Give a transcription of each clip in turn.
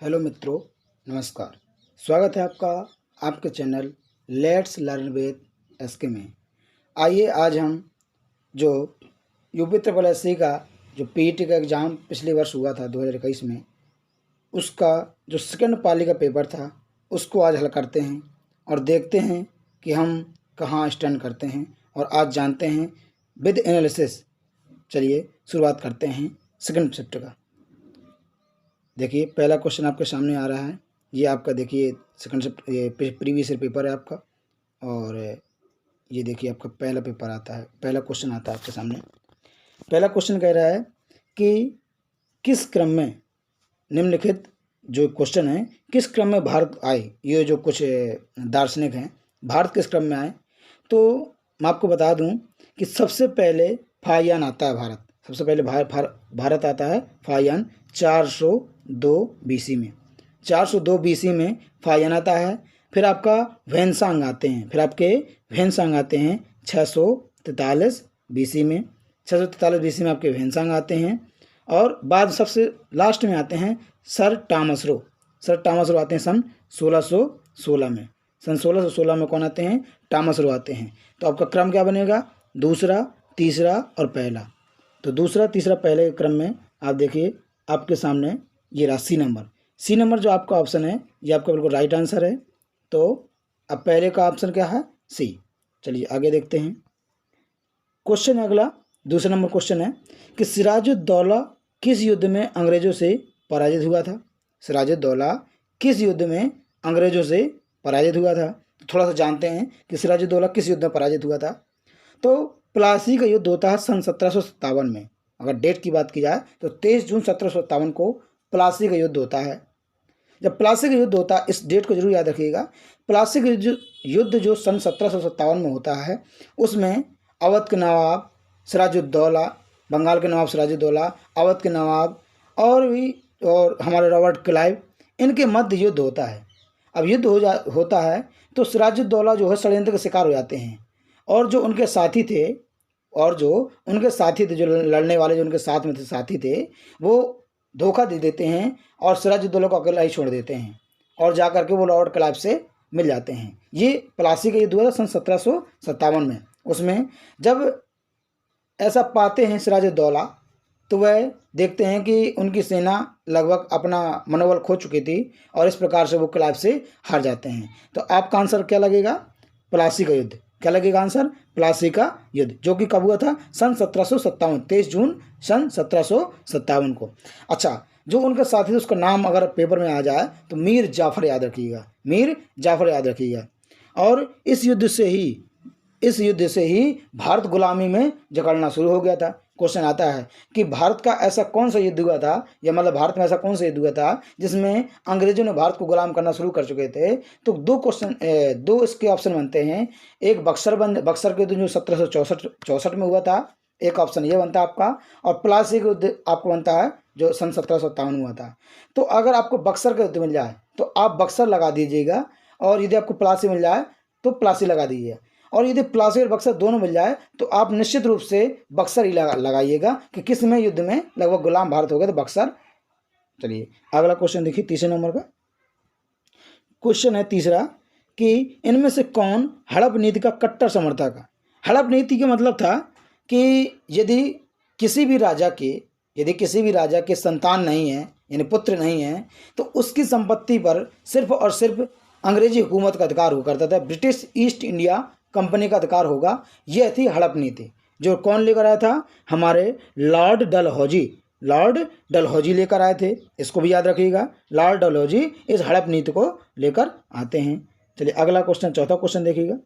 Hello मित्रों, नमस्कार। स्वागत है आपका आपके channel let's learn with SK में। आइए आज हम जो यूपी ट्रिपल एससी का जो पीईटी का एग्ज़ाम पिछले वर्ष हुआ था 2021 में, उसका जो सेकंड पाली का पेपर था उसको आज हल करते हैं और देखते हैं कि हम कहाँ स्टैंड करते हैं और आज जानते हैं विद एनालिसिस। चलिए शुरुआत करते हैं सेकंड शिफ्ट का। देखिए पहला क्वेश्चन आपके सामने आ रहा है। ये आपका देखिए सेकंड शिफ्ट ये प्रीवियस ईयर पेपर है आपका, और ये देखिए आपका पहला पेपर आता है, पहला क्वेश्चन आता है आपके सामने। पहला क्वेश्चन कह रहा है कि किस क्रम में निम्नलिखित जो क्वेश्चन है, किस क्रम में भारत आए। ये जो कुछ दार्शनिक हैं, भारत किस क्रम में आए, तो मैं आपको बता दूं कि सबसे पहले फाहियान आता है भारत। सबसे पहले भारत आता है फाहियान 402 बीसी में। 402 बीसी में फाहियान आता है। फिर आपका वैनसांग आते हैं, फिर आपके वैनसांग आते हैं 643 बीसी में। 643 बीसी में आपके वैनसांग आते हैं। और बाद सबसे लास्ट में आते हैं sir Thomas Roe. Sir Thomas Roe आते हैं सन 1616 में। सन 1616 में कौन आते हैं? टॉमस रो आते हैं। तो आपका क्रम क्या बनेगा? दूसरा, तीसरा और पहला। तो दूसरा, तीसरा, पहले के क्रम में आप देखिए आपके सामने ये रहा सी नंबर। सी नंबर जो आपका ऑप्शन है ये आपका बिल्कुल राइट आंसर है। तो अब पहले का ऑप्शन क्या है? सी। चलिए आगे देखते हैं। क्वेश्चन अगला दूसरा नंबर क्वेश्चन है कि सिराजुद्दौला किस युद्ध में अंग्रेजों से पराजित हुआ था? सिराजुद्दौला किस युद्ध में अंग्रेजों से पराजित हुआ था? तो थोड़ा सा जानते हैं कि सिराजुद्दौला किस युद्ध में पराजित हुआ था। तो प्लासी का युद्ध होता है सन 1757 में। अगर डेट की बात की जाए तो 23 जून 1757 को प्लासी का युद्ध होता है। जब प्लासी का युद्ध होता है, इस डेट को जरूर याद रखिएगा। प्लासी का युद्ध जो सन 1757 में होता है, उसमें अवध के नवाब सिराजुद्दौला, बंगाल के नवाब सिराजुद्दौला, अवध के नवाब और हमारे रॉबर्ट क्लाइव, इनके मध्य युद्ध होता है। अब युद्ध होता है तो सिराजुद्दौला जो है षड्यंत्र का शिकार हो जाते हैं, और जो उनके साथी थे जो लड़ने वाले जो उनके साथ में थे साथी थे, वो धोखा दे देते हैं और सिराजुद्दौला को अकेला ही छोड़ देते हैं और जा करके वो रॉबर्ट क्लाइव से मिल जाते हैं। ये प्लासी का युद्ध हुआ था सन 1757 में। उसमें जब ऐसा पाते हैं सिराजुद्दौला, तो वह देखते हैं कि उनकी सेना लगभग अपना मनोबल खो चुकी थी और इस प्रकार से वो क्लाइव से हार जाते हैं। तो आपका आंसर क्या लगेगा? प्लासी का युद्ध। क्या लगेगा आंसर? प्लासी का युद्ध, जो कि कब हुआ था? सन 1757, 23 जून सन 1757 को। अच्छा, जो उनका साथी थे उसका नाम अगर पेपर में आ जाए तो मीर जाफर याद रखिएगा, मीर जाफर याद रखिएगा। और इस युद्ध से ही भारत गुलामी में जकड़ना शुरू हो गया था। क्वेश्चन आता है कि भारत का ऐसा कौन सा युद्ध हुआ था, या मतलब भारत में ऐसा कौन सा युद्ध हुआ था जिसमें अंग्रेजों ने भारत को गुलाम करना शुरू कर चुके थे। तो दो इसके ऑप्शन बनते हैं। एक बक्सर के युद्ध जो 1764 में हुआ था, एक ऑप्शन ये बनता है आपका। और प्लासी का युद्ध आपको बनता है जो सन 1757 में हुआ था। तो अगर आपको बक्सर का युद्ध मिल जाए तो आप बक्सर लगा दीजिएगा, और यदि आपको प्लासी मिल जाए तो प्लासी लगा दीजिए। और यदि प्लासी और बक्सर दोनों मिल जाए तो आप निश्चित रूप से बक्सर ही लगाइएगा कि किस में युद्ध में लगभग गुलाम भारत हो गया, तो बक्सर। चलिए अगला क्वेश्चन देखिए, तीसरे नंबर का क्वेश्चन है तीसरा कि इनमें से कौन हड़प नीति का कट्टर समर्थक है? हड़प नीति का मतलब था कि यदि किसी भी राजा के संतान नहीं है, यानी पुत्र नहीं है, तो उसकी संपत्ति पर सिर्फ और सिर्फ अंग्रेजी हुकूमत का अधिकार हुआ करता था, ब्रिटिश ईस्ट इंडिया कंपनी का अधिकार होगा। यह थी हड़प नीति। जो कौन लेकर आया था? हमारे लॉर्ड डलहौजी लेकर आए थे। इसको भी याद रखिएगा, लॉर्ड डलहौजी इस हड़प नीति को लेकर आते हैं। चलिए अगला क्वेश्चन, चौथा क्वेश्चन देखिएगा।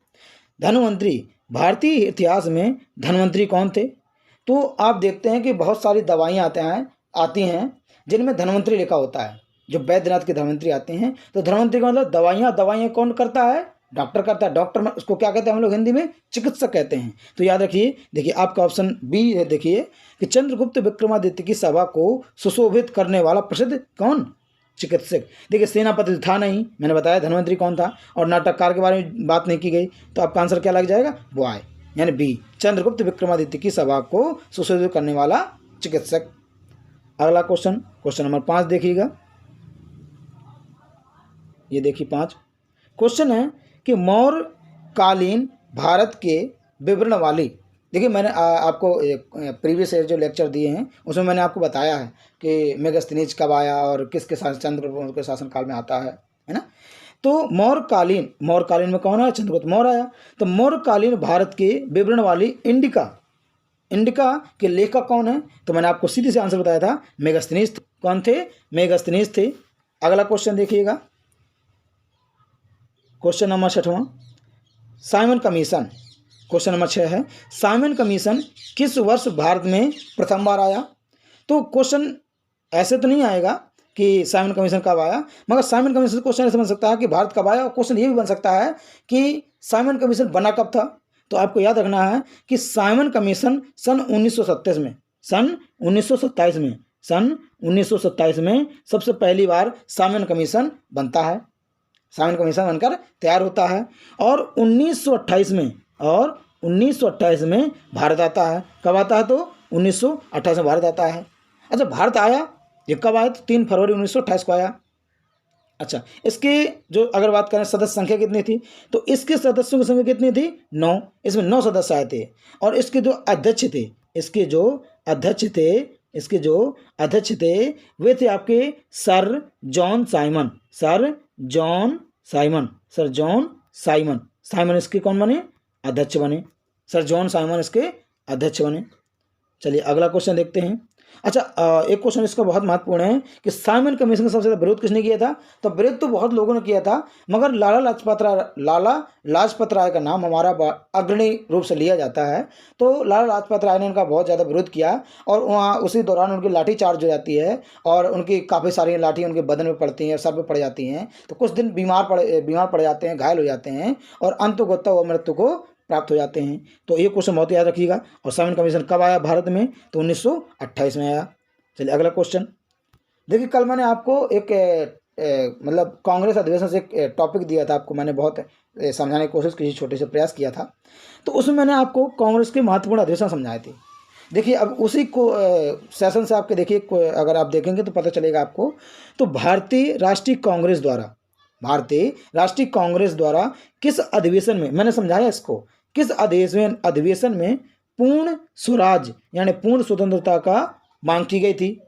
धनवंतरी, भारतीय इतिहास में धनवंतरी कौन थे? तो आप देखते हैं कि बहुत सारी दवाइयाँ आती हैं जिनमें धनवंतरी लिखा होता है। जो बैद्यनाथ के धनवंतरी आते हैं, तो धनवंतरी का मतलब दवाइयाँ कौन करता है? डॉक्टर करता है। डॉक्टर में उसको क्या कहते हैं हम लोग हिंदी में? चिकित्सक कहते हैं। तो याद रखिए, देखिए आपका ऑप्शन बी है। देखिए कि चंद्रगुप्त विक्रमादित्य की सभा को सुशोभित करने वाला प्रसिद्ध कौन? चिकित्सक। देखिए सेनापति था नहीं, मैंने बताया धनवंतरी कौन था, और नाटककार के बारे में बात नहीं की गई। तो आपका आंसर क्या लग जाएगा? बॉय, यानी बी, चंद्रगुप्त विक्रमादित्य की सभा को सुशोभित करने वाला चिकित्सक। अगला क्वेश्चन नंबर 5 देखिएगा। ये देखिए 5। क्वेश्चन है कि मौर्य कालीन भारत के विवरण वाली, देखिए मैंने आपको प्रीवियस ईयर जो लेक्चर दिए हैं उसमें मैंने आपको बताया है कि मेगास्थनीज कब आया और किसके चंद्रगुप्त के शासनकाल में आता है ना। तो मौर्य कालीन में कौन आया? चंद्रगुप्त मौर्य आया। तो मौर्य कालीन भारत के विवरण वाली इंडिका के लेखक कौन है? तो मैंने आपको सीधे से आंसर बताया था, मेगास्थनीज। कौन थे? मेगास्थनीज थे। अगला क्वेश्चन देखिएगा, क्वेश्चन नंबर 6वां, साइमन कमीशन। क्वेश्चन नंबर 6 है, साइमन कमीशन किस वर्ष भारत में प्रथम बार आया? तो क्वेश्चन ऐसे तो नहीं आएगा कि साइमन कमीशन कब आया, मगर साइमन कमीशन क्वेश्चन ऐसे बन सकता है कि भारत कब आया, और क्वेश्चन ये भी बन सकता है कि साइमन कमीशन बना कब था। तो आपको याद रखना है कि साइमन कमीशन सन 1927 में, सन 1927 में सबसे पहली बार साइमन कमीशन बनता है, साइमन कमीशन बनकर तैयार होता है। और 1928 में भारत आता है। कब आता है? तो 1928 में भारत आता है। अच्छा, भारत आया, ये कब आया? तो 3 फरवरी 1928 को आया। अच्छा, इसके जो अगर बात करें सदस्य संख्या कितनी थी, तो इसके सदस्यों की संख्या कितनी थी? 9। इसमें 9 सदस्य आए थे। और इसके जो अध्यक्ष थे वे थे आपके सर जॉन साइमन इसके कौन बने? अध्यक्ष बने। सर जॉन साइमन इसके अध्यक्ष बने। चलिए अगला क्वेश्चन देखते हैं। अच्छा, एक क्वेश्चन इसका बहुत महत्वपूर्ण है कि साइमन कमीशन का सबसे ज़्यादा विरोध किसने किया था? तो विरोध तो बहुत लोगों ने किया था, मगर लाला लाजपत राय का नाम हमारा अग्रणी रूप से लिया जाता है। तो लाला लाजपत राय ने इनका बहुत ज़्यादा विरोध किया, और वहाँ उसी दौरान उनकी लाठी चार्ज हो जाती है, और उनकी काफ़ी सारी लाठी उनके बदन में पड़ती हैं, सर पर पड़ जाती हैं। तो कुछ दिन बीमार पड़ जाते हैं, घायल हो जाते हैं, और अंततः वो मृत्यु को प्राप्त हो जाते हैं। तो ये क्वेश्चन बहुत याद रखिएगा। और साइमन कमीशन कब आया भारत में? तो 1928 में आया। चलिए अगला क्वेश्चन देखिए, कल मैंने आपको एक मतलब कांग्रेस अधिवेशन से एक टॉपिक दिया था आपको, मैंने बहुत समझाने की कोशिश की, छोटे से प्रयास किया था। तो उसमें मैंने आपको कांग्रेस के महत्वपूर्ण अधिवेशन समझाए थे। देखिए अब उसी को सेशन से आपके देखिए, अगर आप देखेंगे तो पता चलेगा आपको। तो भारतीय राष्ट्रीय कांग्रेस द्वारा किस अधिवेशन में, मैंने समझाया इसको, किस अधिवेशन में पूर्ण स्वराज यानी पूर्ण स्वतंत्रता का मांग की गई थी?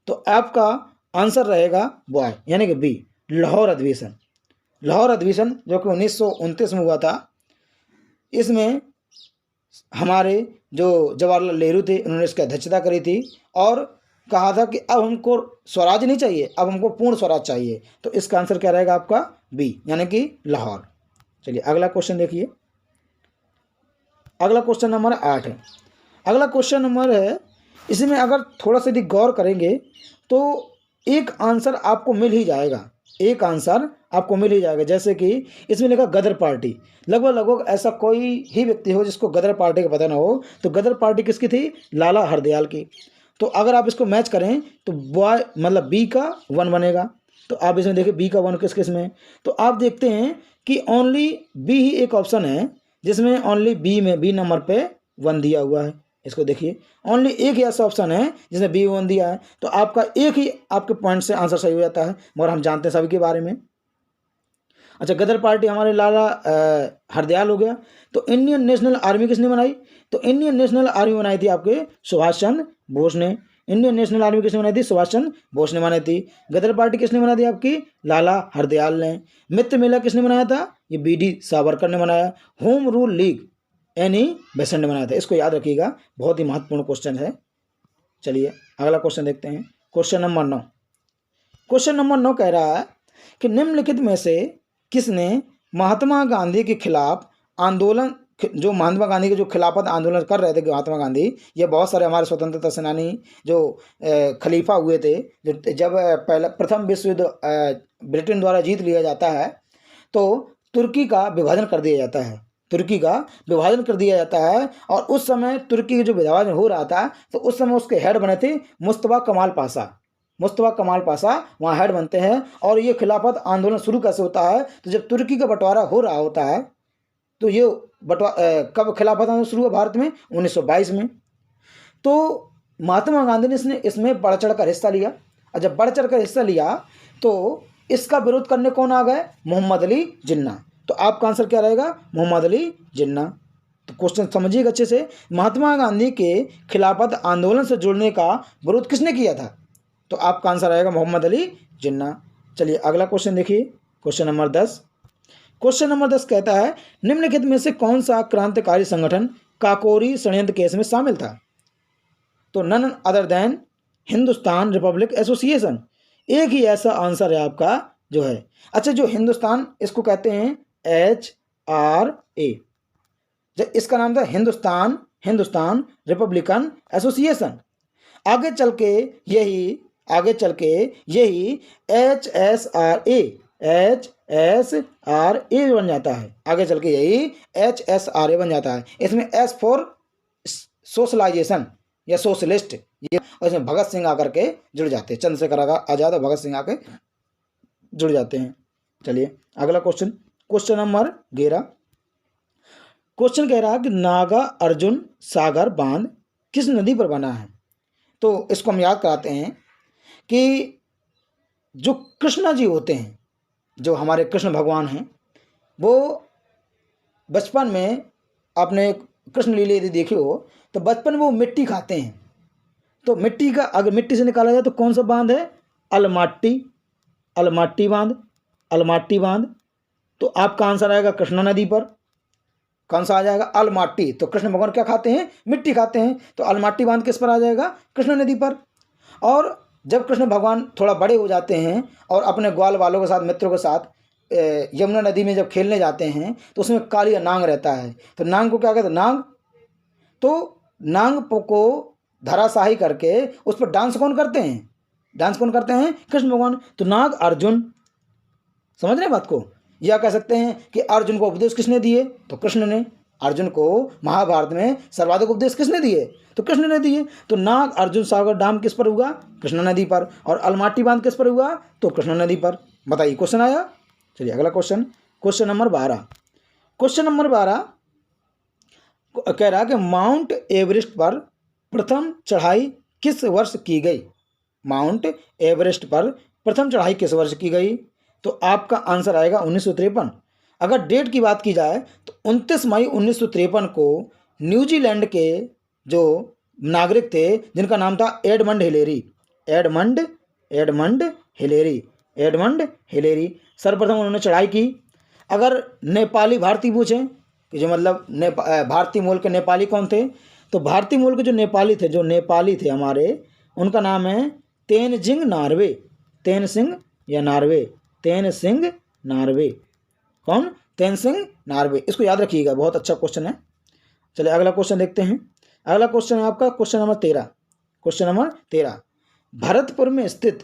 तो आपका आंसर रहेगा बॉय यानी कि बी, लाहौर अधिवेशन जो कि 1929 में हुआ था। इसमें हमारे जो जवाहरलाल नेहरू थे उन्होंने इसकी अध्यक्षता करी थी, और कहा था कि अब हमको स्वराज नहीं चाहिए, अब हमको पूर्ण स्वराज चाहिए। तो इसका आंसर क्या रहेगा आपका? बी यानी कि लाहौर। चलिए अगला क्वेश्चन देखिए, अगला क्वेश्चन नंबर 8 है। अगला क्वेश्चन नंबर है, इसमें अगर थोड़ा सा यदि गौर करेंगे तो एक आंसर आपको मिल ही जाएगा, जैसे कि इसमें लिखा गदर पार्टी। लगभग ऐसा कोई ही व्यक्ति हो जिसको गदर पार्टी का पता ना हो। तो गदर पार्टी किसकी थी? लाला हरदयाल की। तो अगर आप इसको मैच करें तो बॉय मतलब बी का 1 बनेगा। तो आप इसमें देखिए बी का 1 किस में, तो आप देखते हैं कि ओनली बी ही एक ऑप्शन है जिसमें ओनली बी नंबर पे 1 दिया हुआ है। इसको देखिए, ओनली एक ही ऐसा ऑप्शन है जिसमें बी 1 दिया है। तो आपका एक ही आपके पॉइंट से आंसर सही हो जाता है, मगर हम जानते हैं सभी के बारे में। अच्छा, गदर पार्टी हमारे लाला हरदयाल हो गया। तो इंडियन नेशनल आर्मी किसने बनाई? तो इंडियन नेशनल आर्मी बनाई थी आपके सुभाष चंद्र बोस ने। इंडियन नेशनल आर्मी किसने बनाई थी? सुभाष चंद्र बोस ने बनाई थी। गदर पार्टी किसने बनाई थी? आपकी लाला हरदयाल ने। मित्र मेला किसने बनाया था? ये BD सावरकर ने बनाया। Home rule league Annie Besant ने बनाया था। इसको याद रखिएगा, बहुत ही महत्वपूर्ण क्वेश्चन है। चलिए अगला क्वेश्चन देखते हैं, क्वेश्चन नंबर 9। क्वेश्चन नंबर 9 कह रहा है कि निम्नलिखित में से किसने महात्मा गांधी के खिलाफ आंदोलन, जो महात्मा गांधी के जो खिलाफत आंदोलन कर रहे थे महात्मा गांधी, ये बहुत सारे हमारे स्वतंत्रता सेनानी जो खलीफा हुए थे, जो जब प्रथम विश्व युद्ध ब्रिटेन द्वारा जीत लिया जाता है तो तुर्की का विभाजन कर दिया जाता है। और उस समय तुर्की का जो विभाजन हो रहा था तो उस समय उसके हेड बने थे मुस्तफा कमाल पाशा वहाँ हेड बनते हैं। और ये खिलाफत आंदोलन शुरू कैसे होता है? तो जब तुर्की का बंटवारा हो रहा होता है, तो ये कब खिलाफत आंदोलन शुरू हुआ भारत में? 1922 में। तो महात्मा गांधी ने इसमें बढ़ चढ़ कर हिस्सा लिया, और जब बढ़ चढ़ कर हिस्सा लिया तो इसका विरोध करने कौन आ गए? मोहम्मद अली जिन्ना। तो आपका आंसर क्या रहेगा? मोहम्मद अली जिन्ना। तो क्वेश्चन समझिएगा अच्छे से। महात्मा गांधी के खिलाफत आंदोलन से जुड़ने का विरोध किसने किया था? तो आपका आंसर आएगा मोहम्मद अली जिन्ना। चलिए अगला क्वेश्चन देखिए, क्वेश्चन नंबर 10। क्वेश्चन नंबर 10 कहता है निम्नलिखित में से कौन सा क्रांतिकारी संगठन काकोरी षड्यंत्र केस में शामिल था? तो none other than Hindustan Republic Association. एक ही ऐसा आंसर है आपका जो है। अच्छा, जो हिंदुस्तान, इसको कहते हैं HRA, जब इसका नाम था हिंदुस्तान रिपब्लिकन एसोसिएशन। आगे चल के यही HSRA बन जाता है। आगे चल के यही HSRA बन जाता है। इसमें S फॉर सोशलाइजेशन या सोशलिस्ट, ये, और इसमें भगत सिंह आकर के जुड़ जाते हैं, चंद्रशेखर आजाद और भगत सिंह आके जुड़ जाते हैं। चलिए अगला क्वेश्चन, क्वेश्चन नंबर 11। क्वेश्चन कह रहा है कि नागा अर्जुन सागर बांध किस नदी पर बना है? तो इसको हम याद कराते हैं कि जो कृष्णा जी होते हैं, जो हमारे कृष्ण भगवान हैं, वो बचपन में आपने कृष्ण लीला यदि देखी हो तो बचपन में वो मिट्टी खाते हैं। तो मिट्टी का अगर मिट्टी से निकाला जाए तो कौन सा बांध है? अलमाटी बांध। तो आपका आंसर आएगा कृष्णा नदी पर। कौन सा आ जाएगा? अलमाटी। तो कृष्ण भगवान क्या खाते हैं? मिट्टी खाते हैं। तो अलमाटी बांध किस पर आ जाएगा? कृष्णा नदी पर। और जब कृष्ण भगवान थोड़ा बड़े हो जाते हैं और अपने ग्वाल वालों के साथ, मित्रों के साथ यमुना नदी में जब खेलने जाते हैं तो उसमें कालिया नांग रहता है। तो नांग को क्या कहते हैं? नांग। तो नांग को धराशाही करके उस पर डांस कौन करते हैं? कृष्ण भगवान। तो नाग अर्जुन, समझ रहे हैं बात को? या कह सकते हैं कि अर्जुन को उपदेश किसने दिए? तो कृष्ण ने। अर्जुन को महाभारत में सर्वाधिक उपदेश किसने दिए? तो कृष्ण ने दिए। तो नाग अर्जुन सागर डैम किस पर हुआ? कृष्णा नदी पर। और अलमाटी बांध किस पर हुआ? तो कृष्णा नदी पर। बताइए, क्वेश्चन आया। चलिए अगला question, question number 12। Question number 12 कह रहा है कि माउंट एवरेस्ट पर प्रथम चढ़ाई किस वर्ष की गई? माउंट एवरेस्ट पर प्रथम चढ़ाई किस वर्ष की गई? तो आपका आंसर आएगा 1953। अगर डेट की बात की जाए तो 29 मई 1953 को न्यूजीलैंड के जो नागरिक थे, जिनका नाम था एडमंड हिलेरी, सर्वप्रथम उन्होंने चढ़ाई की। अगर नेपाली भारतीय पूछें कि जो मतलब भारतीय मूल के नेपाली कौन थे, तो भारतीय मूल के जो नेपाली थे हमारे, उनका नाम है तेनजिंग नार्वे। कौन? तेनसिंग नार्वे। इसको याद रखिएगा, बहुत अच्छा क्वेश्चन है। चलिए अगला क्वेश्चन देखते हैं। अगला क्वेश्चन है आपका question number 13। Question number 13, Bharatpur में स्थित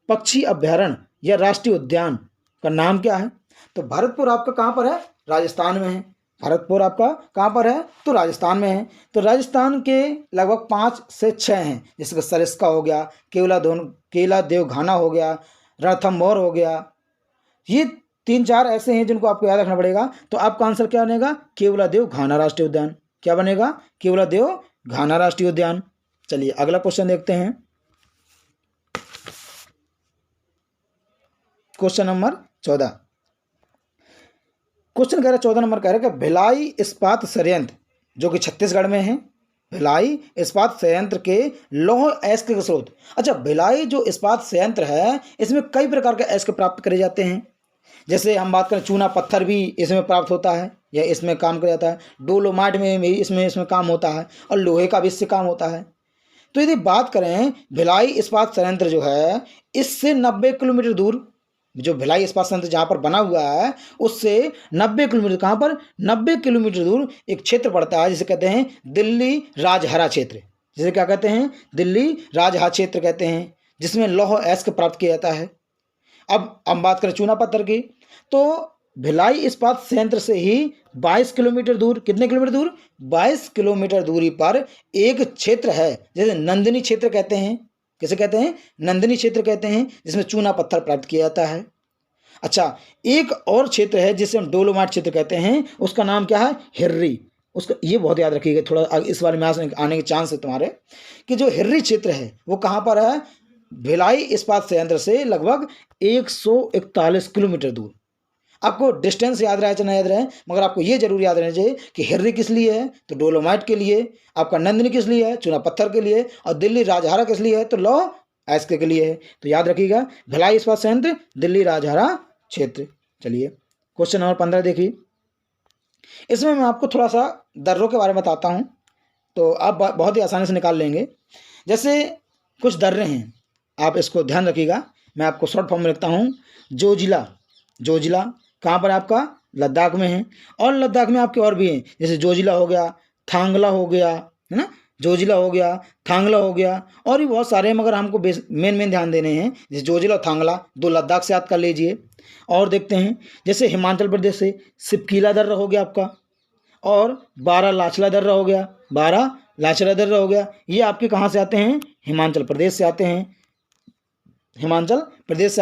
पक्षी अभ्यारण्य या राष्ट्रीय उद्यान का नाम क्या है? तो भरतपुर आपका कहाँ पर है? राजस्थान में है। भरतपुर आपका कहाँ पर है? तो राजस्थान में है। तो राजस्थान के लगभग 5 से 6 हैं, जैसे कि सरिस्का हो गया, केला देवघाना हो गया, रणथंभौर हो गया। ये 3-4 ऐसे हैं जिनको आपको याद रखना पड़ेगा। तो आपका आंसर क्या बनेगा? केवलादेव घाना राष्ट्रीय उद्यान। क्या बनेगा? केवलादेव घाना राष्ट्रीय उद्यान। चलिए अगला क्वेश्चन देखते हैं, क्वेश्चन नंबर 14। क्वेश्चन कह रहा है 14 नंबर कह रहा है कि भिलाई इस्पात संयंत्र जो कि छत्तीसगढ़ में है, भिलाई इस्पात संयंत्र के लौह अयस्क के स्रोत। अच्छा, भिलाई जो इस्पात संयंत्र है इसमें कई प्रकार के अयस्क प्राप्त करे जाते हैं। जैसे हम बात करें, चूना पत्थर भी इसमें प्राप्त होता है या इसमें काम किया जाता है। डोलोमाइट में भी इसमें काम होता है और लोहे का भी इससे काम होता है। तो यदि बात करें भिलाई इस्पात संयंत्र जो है, इससे 90 किलोमीटर दूर, जो भिलाई इस्पात संयंत्र जहाँ पर बना हुआ है उससे 90 किलोमीटर, कहाँ पर? 90 किलोमीटर दूर एक क्षेत्र पड़ता है जिसे कहते हैं दिल्ली राजहरा क्षेत्र। जिसे क्या कहते हैं? दिल्ली राजहरा क्षेत्र कहते हैं, जिसमें लौह अयस्क प्राप्त किया जाता है। अब हम बात करें चूना पत्थर की, तो भिलाई इस्पात संयंत्र से ही 22 किलोमीटर दूर, कितने किलोमीटर दूर? 22 किलोमीटर दूरी पर एक क्षेत्र है, जैसे नंदिनी क्षेत्र कहते हैं। किसे कहते हैं? नंदिनी क्षेत्र कहते हैं, जिसमें चूना पत्थर प्राप्त किया जाता है। अच्छा, एक और क्षेत्र है जिसे हम डोलोमाइट क्षेत्र कहते हैं, उसका नाम क्या है? हिर्री। उसका ये बहुत याद रखिएगा, थोड़ा इस बारे में आने के चांस है तुम्हारे, कि जो हिर्री क्षेत्र है वो कहाँ पर है? भिलाई इस्पात संयंत्र से लगभग 141 किलोमीटर दूर। आपको डिस्टेंस याद रहे चाहे ना याद रहे, मगर आपको ये जरूर याद रहना चाहिए कि हिर्री किस लिए है, तो डोलोमाइट के लिए। आपका नंदिनी किस लिए है, चूना पत्थर के लिए। और दिल्ली राजहारा किस लिए है, तो लौह अयस्क के लिए है। तो याद रखिएगा, भिलाई इस्पात संयंत्र, दिल्ली राजहारा क्षेत्र। चलिए क्वेश्चन नंबर 15 देखिए। इसमें मैं आपको थोड़ा सा दर्रों के बारे में बताता हूँ, तो आप बहुत ही आसानी से निकाल लेंगे। जैसे कुछ दर्रे हैं, आप इसको ध्यान रखिएगा। मैं आपको शॉर्ट फॉर्म में लिखता हूँ। जोजिला कहाँ पर आपका, लद्दाख में है। और लद्दाख में आपके और भी हैं, जैसे जोजिला हो गया, थांगला हो गया, है ना, जोजिला हो गया, थांगला हो गया, और भी बहुत सारे हैं, मगर हमको मेन ध्यान देने हैं। जैसे जोजिला और थांगला, दो लद्दाख से याद कर लीजिए। और देखते हैं, जैसे हिमाचल प्रदेश से सिपकीला दर्रा हो गया आपका, और बारालाचला दर्रा हो गया। ये आपके कहाँ से आते हैं, हिमाचल प्रदेश से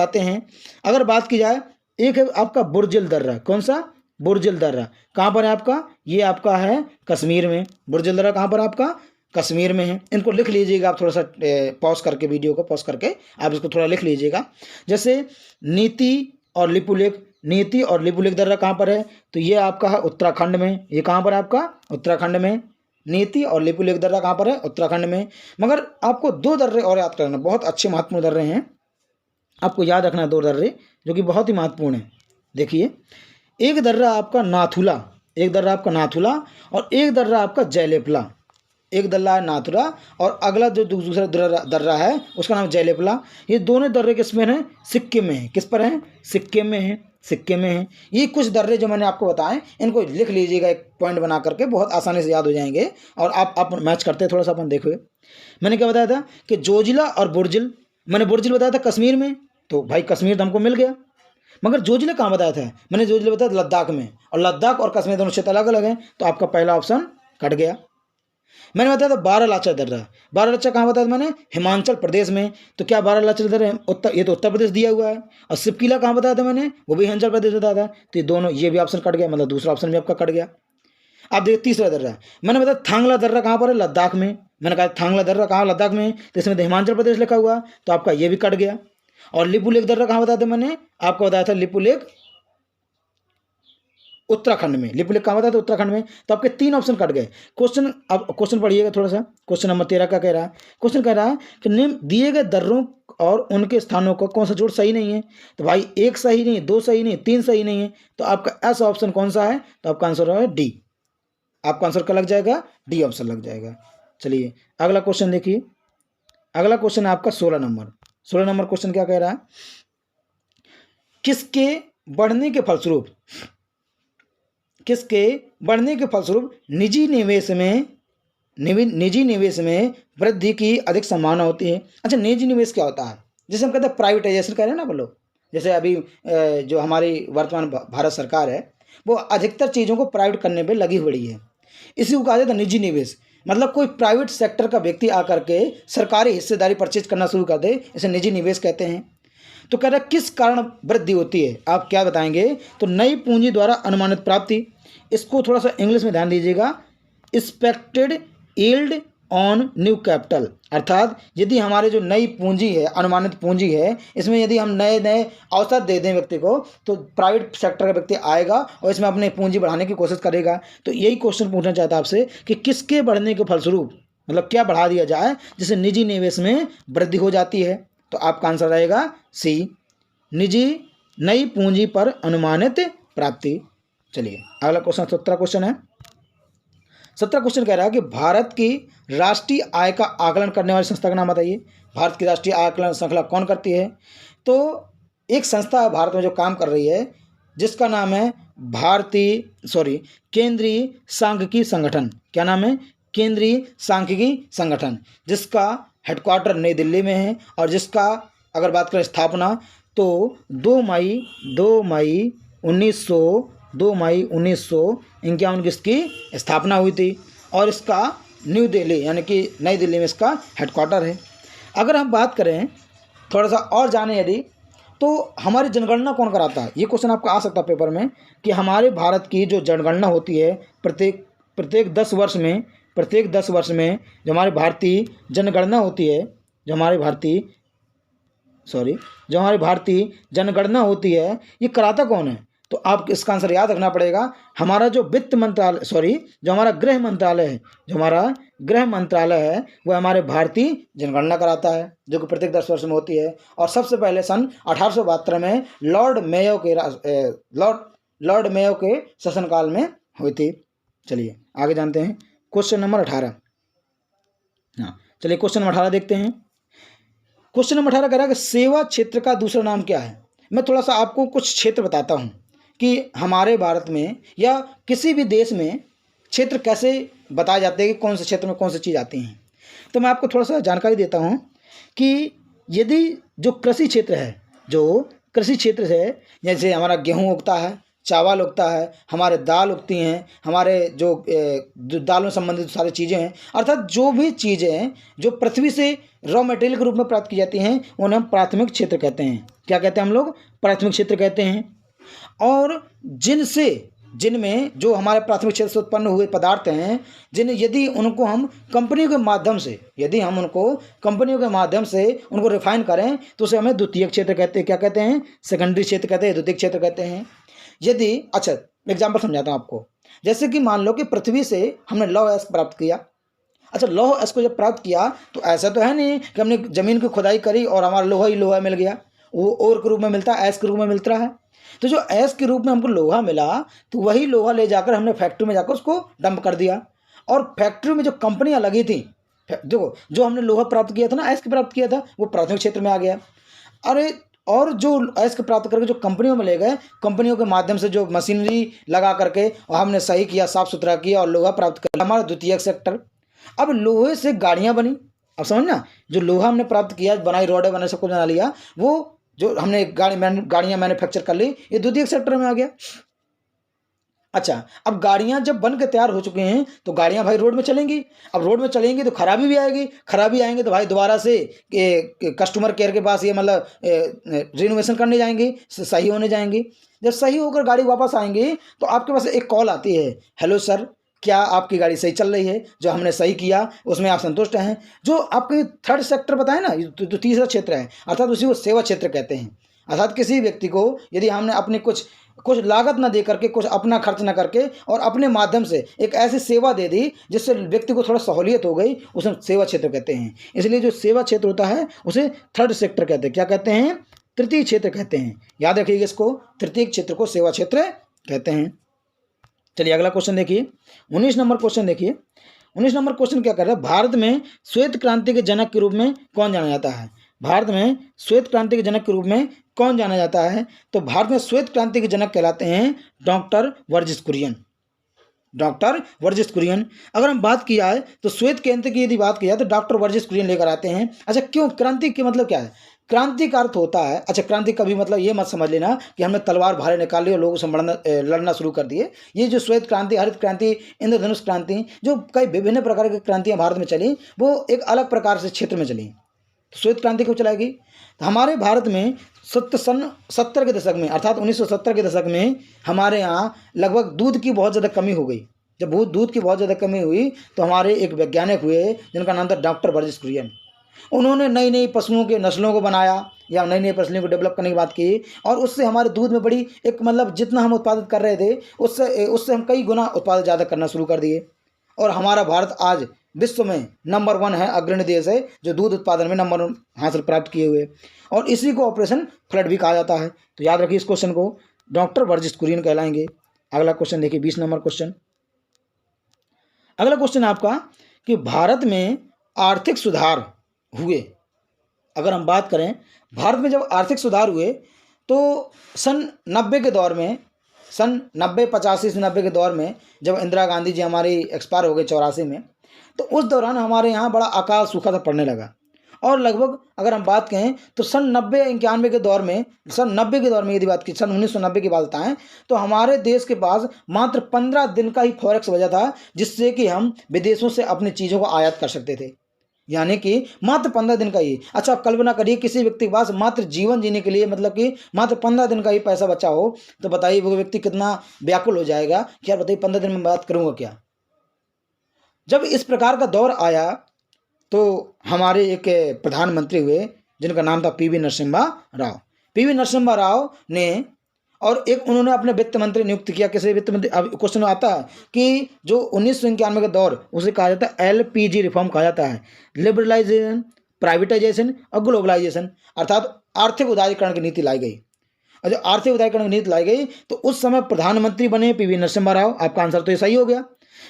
आते हैं। अगर बात की जाए, एक है आपका बुर्जिल दर्रा। कौन सा, बुर्जिल दर्रा कहाँ पर है आपका, ये आपका है कश्मीर में। बुर्जिल दर्रा कहाँ पर आपका, कश्मीर में है। इनको लिख लीजिएगा आप, थोड़ा सा पॉज करके, वीडियो को पॉज करके आप इसको थोड़ा लिख लीजिएगा। जैसे नीति और लिपुलेख दर्रा कहाँ पर है, तो ये आपका है उत्तराखंड में। ये कहाँ पर है आपका, उत्तराखंड में। नीति और लिपुलेख दर्रा कहाँ पर है, उत्तराखंड में। मगर आपको दो दर्रे और याद करना, बहुत अच्छे महत्वपूर्ण दर्रे हैं, आपको याद रखना है दो दर्रे जो कि बहुत ही महत्वपूर्ण है। देखिए, एक दर्रा आपका नाथुला, और एक दर्रा आपका जयलेपला। एक दर्रा है नाथुला और अगला जो दूसरा दर्रा है उसका नाम जयलेपला। ये दोनों दर्रे किस में हैं, सिक्किम में है। किस पर हैं, सिक्किम में है। ये कुछ दर्रे जो मैंने आपको बताएं, इनको लिख लीजिएगा एक पॉइंट बना करके, बहुत आसानी से याद हो जाएंगे। और आप मैच करते हैं थोड़ा सा, अपन देखो। मैंने क्या बताया था कि जोजिला और बुर्जिल, मैंने बुर्जिल बताया था कश्मीर में, तो भाई कश्मीर तो हमको मिल गया। मगर जोजिला कहाँ बताया था, मैंने जोजिला बताया था लद्दाख में, और लद्दाख और कश्मीर दोनों क्षेत्र अलग अलग हैं, तो आपका पहला ऑप्शन कट गया। मैंने बताया था बारालाचा दर्रा। बारालाचा कहाँ बताया था मैंने, हिमाचल प्रदेश में। तो क्या बारालाचा दर्रा ये तो उत्तर प्रदेश दिया हुआ है। और सिपकीला कहाँ बताया था मैंने, वो भी हिमाचल प्रदेश बताया था। तो ये दोनों, ये भी ऑप्शन कट गया, मतलब दूसरा ऑप्शन भी आपका कट गया। आप देखिए तीसरा दर्रा, मैंने बताया थांगला दर्रा कहाँ पर है, लद्दाख में। मैंने कहा थांगला दर्रा कहाँ, लद्दाख में, तो इसमें तो हिमाचल प्रदेश लिखा हुआ, तो आपका ये भी कट गया। और लिपुलेख दर्रा कहाँ बताया था मैंने, आपको बताया था लिपुलेख उत्तराखंड में। लिपुलेख कहाँ बताया था, उत्तराखंड में। तो आपके तीन ऑप्शन कट गए। क्वेश्चन, अब क्वेश्चन पढ़िएगा थोड़ा सा। क्वेश्चन नंबर 13 का कह रहा है, क्वेश्चन कह रहा है कि निम्न दिए गए दर्रों और उनके स्थानों का कौन सा जोड़ सही नहीं है। तो भाई एक सही नहीं, दो सही नहीं, तीन सही नहीं है, तो आपका ऐसा ऑप्शन कौन सा है, तो आपका आंसर है डी। आपका आंसर क्या लग जाएगा, डी ऑप्शन लग जाएगा। चलिए अगला क्वेश्चन देखिए। अगला क्वेश्चन है आपका 16 नंबर। 16 नंबर क्वेश्चन क्या कह रहा है, किसके बढ़ने के फलस्वरूप निजी निवेश में वृद्धि की अधिक संभावना होती है। अच्छा, निजी निवेश क्या होता है, जैसे हम कहते हैं प्राइवेटाइजेशन कह रहे हैं ना बोलो। जैसे अभी जो हमारी वर्तमान भारत सरकार है, वो अधिकतर चीज़ों को प्राइवेट करने पे लगी हुई है। इसी को कहा जाता है निजी निवेश। मतलब कोई प्राइवेट सेक्टर का व्यक्ति आकर के सरकारी हिस्सेदारी परचेज करना शुरू कर दे, इसे निजी निवेश कहते हैं। तो कह रहा है किस कारण वृद्धि होती है, आप क्या बताएंगे, तो नई पूंजी द्वारा अनुमानित प्राप्ति। इसको थोड़ा सा इंग्लिश में ध्यान दीजिएगा, expected yield on new capital. अर्थात यदि हमारे जो नई पूंजी है, अनुमानित पूंजी है, इसमें यदि हम नए अवसर दे दें व्यक्ति को, तो प्राइवेट सेक्टर का व्यक्ति आएगा और इसमें अपनी पूंजी बढ़ाने की कोशिश करेगा। तो यही क्वेश्चन पूछना चाहता आपसे कि किसके बढ़ने के फलस्वरूप, मतलब क्या बढ़ा दिया जाए जिससे निजी निवेश में वृद्धि हो जाती है। तो आपका आंसर रहेगा सी, निजी नई पूंजी पर अनुमानित प्राप्ति। चलिए अगला क्वेश्चन 17 क्वेश्चन है। 17 क्वेश्चन कह रहा है कि भारत की राष्ट्रीय आय का आकलन करने वाली संस्था का नाम बताइए। भारत की राष्ट्रीय आकलन श्रृंखला कौन करती है, तो एक संस्था है भारत में जो काम कर रही है, जिसका नाम है केंद्रीय सांख्यिकी संगठन। क्या नाम है, केंद्रीय सांख्यिकी संगठन, जिसका हेडक्वार्टर नई दिल्ली में है और जिसका अगर बात करें स्थापना, तो 2 मई 1951 की इसकी स्थापना हुई थी और इसका न्यू दिल्ली यानी कि नई दिल्ली में इसका हेडक्वार्टर है। अगर हम बात करें थोड़ा सा और जाने यदि, तो हमारी जनगणना कौन कराता है, ये क्वेश्चन आपका आ सकता है पेपर में, कि हमारे भारत की जो जनगणना होती है प्रत्येक 10 वर्ष में जो हमारी भारतीय जनगणना होती है, जो हमारी भारतीय जो हमारी भारतीय जनगणना होती है ये कराता कौन है? तो आप इसका आंसर याद रखना पड़ेगा, हमारा जो वित्त मंत्रालय जो हमारा गृह मंत्रालय है, वह हमारे भारतीय जनगणना कराता है, जो कि प्रत्येक 10 वर्ष में होती है। और सबसे पहले सन 1872 में लॉर्ड मेयो के शासनकाल में हुई थी। चलिए आगे जानते हैं क्वेश्चन नंबर 18। हाँ चलिए क्वेश्चन नंबर 18 देखते हैं। क्वेश्चन नंबर 18 कह रहा है कि सेवा क्षेत्र का दूसरा नाम क्या है? मैं थोड़ा सा आपको कुछ क्षेत्र बताता हूँ कि हमारे भारत में या किसी भी देश में क्षेत्र कैसे बताए जाते हैं कि कौन से क्षेत्र में कौन सी चीज़ आती हैं। तो मैं आपको थोड़ा सा जानकारी देता हूँ कि यदि जो कृषि क्षेत्र है, जैसे हमारा गेहूँ उगता है, चावल उगता है, हमारे दाल उगती हैं, हमारे जो दालों से संबंधित सारी चीज़ें हैं, अर्थात जो भी चीज़ें हैं जो पृथ्वी से रॉ मटेरियल के रूप में प्राप्त की जाती हैं उन्हें हम प्राथमिक क्षेत्र कहते हैं। क्या कहते हैं हम लोग? प्राथमिक क्षेत्र कहते हैं। और जिनमें जो हमारे प्राथमिक क्षेत्र से उत्पन्न हुए पदार्थ हैं, यदि उनको हम कंपनियों के माध्यम से उनको रिफाइन करें तो उसे हमें द्वितीयक क्षेत्र कहते हैं। क्या कहते हैं? सेकेंडरी क्षेत्र कहते हैं, द्वितीयक क्षेत्र कहते हैं। यदि अच्छा एग्जाम्पल समझाता हूँ आपको। जैसे कि मान लो कि पृथ्वी से हमने लौह अयस्क प्राप्त किया। अच्छा लौह अयस्क को जब प्राप्त किया तो ऐसा तो है नहीं कि हमने ज़मीन की खुदाई करी और हमारा लोहा ही लोहा मिल गया, वो और के रूप में मिलता है, अयस्क के रूप में मिलता है। तो जो अयस्क के रूप में हमको लोहा मिला तो वही लोहा ले जाकर हमने फैक्ट्री में जाकर उसको डंप कर दिया। और फैक्ट्री में जो कंपनियां लगी थी, देखो जो हमने लोहा प्राप्त किया था ना, अयस्क प्राप्त किया था, वो प्राथमिक क्षेत्र में आ गया। अरे और जो अयस्क प्राप्त करके जो कंपनियों में ले गए, कंपनियों के माध्यम से जो मशीनरी लगा करके और हमने सही किया, साफ सुथरा किया और लोहा प्राप्त कर हमारा द्वितीयक सेक्टर। अब लोहे से गाड़ियाँ बनी। अब समझना, जो लोहा हमने प्राप्त किया, बनाई, रोडें बनाई, सब कुछ बना लिया, वो जो हमने गाड़ियाँ मैन्युफैक्चर कर ली, ये द्वितीयक सेक्टर में आ गया। अच्छा अब गाड़ियां जब बन के तैयार हो चुके हैं तो गाड़ियां भाई रोड में चलेंगी। अब रोड में चलेंगी तो खराबी भी आएगी, खराबी आएंगे तो भाई दोबारा से कस्टमर केयर के पास ये मतलब रिनोवेशन करने जाएंगी, सही होने जाएंगी। जब सही होकर गाड़ी वापस आएंगी तो आपके पास एक कॉल आती है, हेलो सर, क्या आपकी गाड़ी सही चल रही है? जो हमने सही किया उसमें आप संतुष्ट हैं? जो आपके थर्ड सेक्टर बताए ना, तो तीसरा क्षेत्र है, अर्थात उसी को सेवा क्षेत्र कहते हैं। अर्थात किसी व्यक्ति को यदि हमने अपने कुछ लागत ना दे करके, कुछ अपना खर्च ना करके और अपने माध्यम से एक ऐसी सेवा दे दी जिससे व्यक्ति को थोड़ा सहूलियत हो गई, उसे सेवा क्षेत्र कहते हैं। इसलिए जो सेवा क्षेत्र होता है उसे थर्ड सेक्टर कहते हैं। क्या कहते हैं? तृतीय क्षेत्र कहते हैं। याद रखिएगा इसको, तृतीय क्षेत्र को सेवा क्षेत्र कहते हैं। चलिए अगला क्वेश्चन देखिए, 19 नंबर क्वेश्चन देखिए। 19 नंबर क्वेश्चन क्या कर रहा है? भारत में श्वेत क्रांति के जनक के रूप में कौन जाना जाता है? भारत में श्वेत क्रांति के जनक के रूप में कौन जाना जाता है? तो भारत में श्वेत क्रांति के जनक कहलाते हैं डॉक्टर वर्जिस कुरियन। डॉक्टर वर्जिस कुरियन। अगर हम बात किया है तो श्वेत क्रांति की यदि बात की जाए तो डॉक्टर वर्जिस कुरियन लेकर आते हैं। अच्छा क्यों? क्रांति के मतलब क्या है? क्रांति का अर्थ होता है, अच्छा क्रांति कभी मतलब ये मत समझ लेना कि हमने तलवार भाले निकाल ली और लोगों से लड़ना शुरू कर दिए। ये जो श्वेत क्रांति, हरित क्रांति, इंद्रधनुष क्रांति, जो कई विभिन्न प्रकार की क्रांतियाँ भारत में चली, वो एक अलग प्रकार से क्षेत्र में चली। श्वेत क्रांति कब चलाएगी? तो हमारे भारत में सन 70 के दशक में, अर्थात 1970 के दशक में हमारे यहाँ लगभग दूध की बहुत ज़्यादा कमी हो गई। जब दूध की बहुत ज़्यादा कमी हुई तो हमारे एक वैज्ञानिक हुए जिनका नाम था डॉक्टर वर्जिस कुरियन। उन्होंने नई नई पशुओं के नस्लों को बनाया या नई नई पशुओं को डेवलप करने की बात की और उससे हमारे दूध में बड़ी एक मतलब जितना हम उत्पादित कर रहे थे उससे हम कई गुना उत्पादन ज़्यादा करना शुरू कर दिए। और हमारा भारत आज विश्व में नंबर 1 है, अग्रणी देश है जो दूध उत्पादन में नंबर 1 हासिल प्राप्त किए हुए, और इसी को ऑपरेशन फ्लड भी कहा जाता है। तो याद रखिए इस क्वेश्चन को, डॉक्टर वर्जिस कुरियन कहलाएंगे। अगला क्वेश्चन देखिए, 20 नंबर क्वेश्चन। अगला क्वेश्चन आपका कि भारत में आर्थिक सुधार हुए। अगर हम बात करें भारत में जब आर्थिक सुधार हुए तो सन 90 के दौर में, सन 85 से 90 के दौर में जब इंदिरा गांधी जी हमारी एक्सपायर हो गए 84 में, तो उस दौरान हमारे यहाँ बड़ा अकाल सूखा सा पड़ने लगा। और लगभग अगर हम बात कहें तो सन 90-91 के दौर में, सन 90 के दौर में यदि बात की, सन 1990 की बात बताएं तो हमारे देश के पास मात्र 15 दिन का ही फॉरेक्स बचा था जिससे कि हम विदेशों से अपनी चीज़ों को आयात कर सकते थे, यानी कि मात्र 15 दिन का ही। अच्छा आप कल्पना करिए किसी व्यक्ति के पास मात्र जीवन जीने के लिए मतलब कि मात्र 15 दिन का ही पैसा बचा हो तो बताइए वो व्यक्ति कितना व्याकुल हो जाएगा कि यार बताइए 15 दिन में बात करूँगा क्या। जब इस प्रकार का दौर आया तो हमारे एक प्रधानमंत्री हुए जिनका नाम था पीवी नरसिम्हा राव। पीवी नरसिम्हा राव ने, और एक उन्होंने अपने वित्त मंत्री नियुक्त किया। किसी वित्त मंत्री, अब क्वेश्चन आता है कि जो 1991 का दौर, उसे कहा जाता है एलपीजी रिफॉर्म कहा जाता है, लिबरलाइजेशन, प्राइवेटाइजेशन और ग्लोबलाइजेशन, अर्थात आर्थिक उदारीकरण की नीति लाई गई। और जब आर्थिक उदारीकरण की नीति लाई गई तो उस समय प्रधानमंत्री बने पीवी नरसिम्हा राव। आपका आंसर तो ये सही हो गया।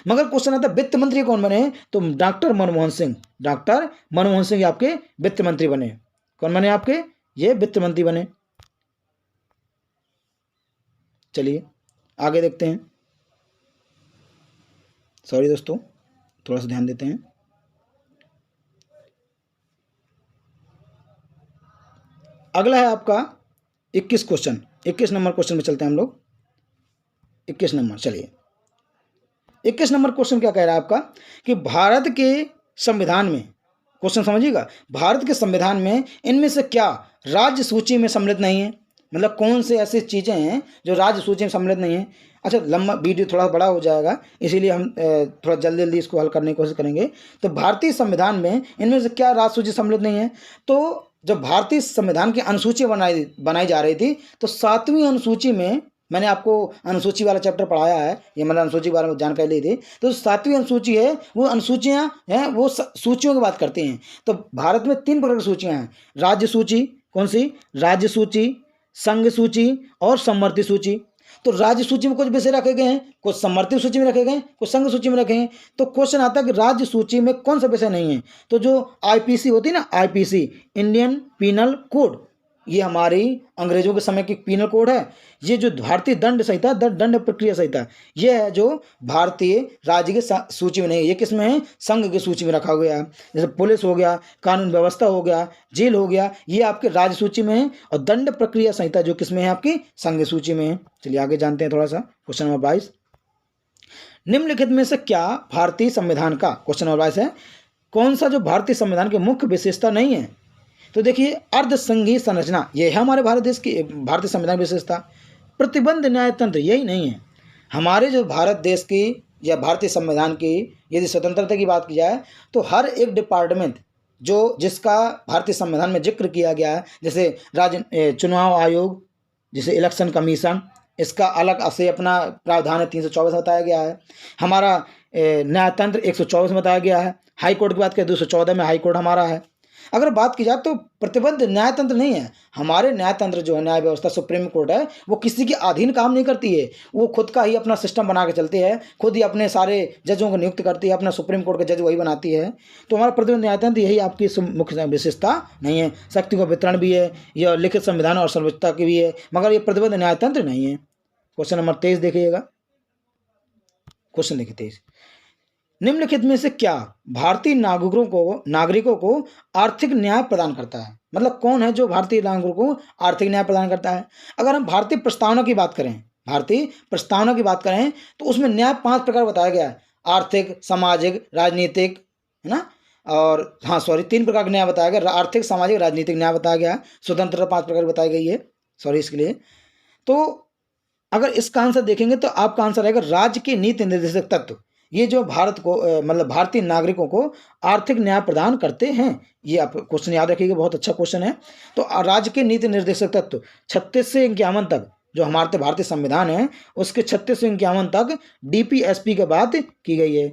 मगर क्वेश्चन आता है वित्त मंत्री कौन बने, तो डॉक्टर मनमोहन सिंह। डॉक्टर मनमोहन सिंह आपके वित्त मंत्री बने। कौन बने आपके, ये वित्त मंत्री बने। चलिए आगे देखते हैं। सॉरी दोस्तों, थोड़ा सा ध्यान देते हैं। अगला है आपका 21 क्वेश्चन। 21 नंबर क्वेश्चन में चलते हैं हम लोग। 21 नंबर, चलिए 21 नंबर क्वेश्चन क्या कह रहा है आपका कि भारत के संविधान में, क्वेश्चन समझिएगा, भारत के संविधान में इनमें से क्या राज्य सूची में सम्मिलित नहीं है। मतलब कौन से ऐसी चीज़ें हैं जो राज्य सूची में सम्मिलित नहीं है। अच्छा, लंबा वीडियो थोड़ा बड़ा हो जाएगा, इसीलिए हम थोड़ा जल्दी जल्दी इसको हल करने की कोशिश करेंगे। तो भारतीय संविधान में इनमें से क्या राज्य सूची सम्मिलित नहीं है। तो जब भारतीय संविधान की अनुसूची बनाई जा रही थी तो 7वीं अनुसूची में, मैंने आपको अनुसूची वाला चैप्टर पढ़ाया है, ये मैंने अनुसूची के बारे में जानकारी ली थी। तो 7वीं अनुसूची है, वो अनुसूचियाँ हैं, वो सूचियों की बात करते हैं। तो भारत में 3 प्रकार की सूचियाँ हैं। राज्य सूची, कौन सी, राज्य सूची, संघ सूची और समवर्ती सूची। तो राज्य सूची में कुछ विषय रखे गए हैं, कुछ समवर्ती सूची में रखे गए हैं, कुछ संघ सूची में रखे हैं। तो क्वेश्चन आता है कि राज्य सूची में कौन सा विषय नहीं है। तो जो आईपीसी होती है ना, आईपीसी, इंडियन पीनल कोड, ये हमारी अंग्रेजों के समय की पीनल कोड है। ये जो भारतीय दंड संहिता, दंड प्रक्रिया संहिता, ये है जो भारतीय राज्य की सूची में नहीं है। ये किस में है, संघ की सूची में रखा गया है। जैसे पुलिस हो गया, कानून व्यवस्था हो गया, जेल हो गया, ये आपके राज्य सूची में है। और दंड प्रक्रिया संहिता जो किस में है, आपकी संघ सूची में है। चलिए आगे जानते हैं थोड़ा सा। क्वेश्चन नंबर 22, निम्नलिखित में से क्या भारतीय संविधान का, क्वेश्चन नंबर 22 है, कौन सा जो भारतीय संविधान की मुख्य विशेषता नहीं है। तो देखिए, अर्धसंघीय संरचना, ये है हमारे भारत देश की, भारतीय संविधान की विशेषता। प्रतिबंध न्यायतंत्र, यही नहीं है हमारे जो भारत देश की या भारतीय संविधान की। यदि स्वतंत्रता की बात की जाए तो हर एक डिपार्टमेंट जो जिसका भारतीय संविधान में जिक्र किया गया है, जैसे चुनाव आयोग, जैसे इलेक्शन कमीशन, इसका अलग से अपना प्रावधान है, 324 में बताया गया है। हमारा न्यायतंत्र 124 में बताया गया है। हाई कोर्ट की बात करें 214 में हाई कोर्ट हमारा है। अगर बात की जाए तो प्रतिबद्ध न्यायतंत्र नहीं है हमारे। न्यायतंत्र जो है, न्याय व्यवस्था, सुप्रीम कोर्ट है, वो किसी के अधीन काम नहीं करती है। वो खुद का ही अपना सिस्टम बना के चलती है, खुद ही अपने सारे जजों को नियुक्त करती है, अपना सुप्रीम कोर्ट का जज वही बनाती है। तो हमारा प्रतिबद्ध न्यायतंत्र यही आपकी मुख्य विशेषता नहीं है। शक्ति का वितरण भी है, यह लिखित संविधान और सर्वोच्चता की भी है, मगर ये प्रतिबद्ध न्यायतंत्र नहीं है। क्वेश्चन नंबर 23 देखिएगा। क्वेश्चन देखिए 23, निम्नलिखित में से क्या भारतीय नागरिकों को आर्थिक न्याय प्रदान करता है। मतलब कौन है जो भारतीय नागरिकों को आर्थिक न्याय प्रदान करता है। अगर हम भारतीय प्रस्तावना की बात करें, भारतीय प्रस्तावना की बात करें तो उसमें न्याय 5 प्रकार बताया गया है। आर्थिक, सामाजिक, राजनीतिक, है ना, और हाँ सॉरी 3 प्रकार का न्याय बताया गया। आर्थिक, सामाजिक, राजनीतिक न्याय बताया गया। स्वतंत्रता 5 प्रकार बताई गई है, सॉरी इसके लिए। तो अगर इसका आंसर देखेंगे तो आपका आंसर रहेगा राज्य के नीति निर्देशक तत्व। ये जो भारत को मतलब भारतीय नागरिकों को आर्थिक न्याय प्रदान करते हैं। ये आप क्वेश्चन याद रखिएगा, बहुत अच्छा क्वेश्चन है। तो राज्य के नीति निर्देशक तत्व 36 से 51 तक जो हमारे भारतीय संविधान है, उसके 36 से 51 तक डीपीएसपी की बात की गई है।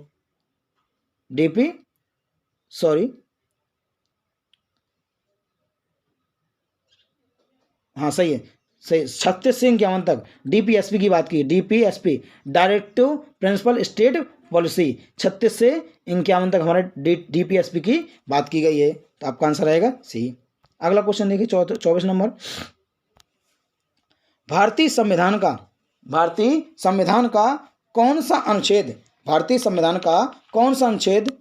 हाँ सही है, सही, 36 से 51 तक डीपीएसपी की बात की। DPSP, directive principle state policy, 36 से 51 तक हमारे डीपीएसपी की बात की गई है। तो आपका आंसर आएगा सी। अगला क्वेश्चन देखिए 24 नंबर, भारतीय संविधान का कौन सा अनुच्छेद, भारतीय संविधान का कौन सा अनुच्छेद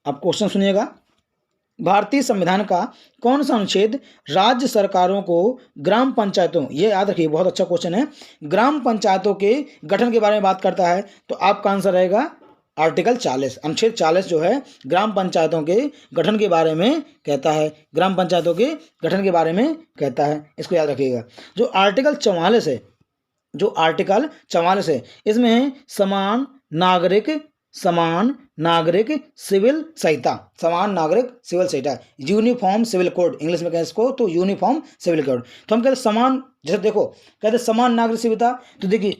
आप क्वेश्चन सुनिएगा। भारतीय संविधान का कौन सा अनुच्छेद राज्य सरकारों को ग्राम पंचायतों, ये याद रखिए बहुत अच्छा क्वेश्चन है, ग्राम पंचायतों के गठन के बारे में बात करता है। तो आपका आंसर रहेगा आर्टिकल 40, अनुच्छेद 40 जो है ग्राम पंचायतों के गठन के बारे में कहता है। ग्राम पंचायतों के गठन के बारे में कहता है, इसको याद रखिएगा। जो आर्टिकल 44 है, इसमें है समान नागरिक समान नागरिक सिविल संहिता, समान नागरिक सिविल संहिता, यूनिफॉर्म सिविल कोड इंग्लिश में कहें इसको तो यूनिफॉर्म सिविल कोड। तो हम कहते हैं समान, जैसे देखो कहते हैं समान नागरिक सिविल संहिता, तो देखिए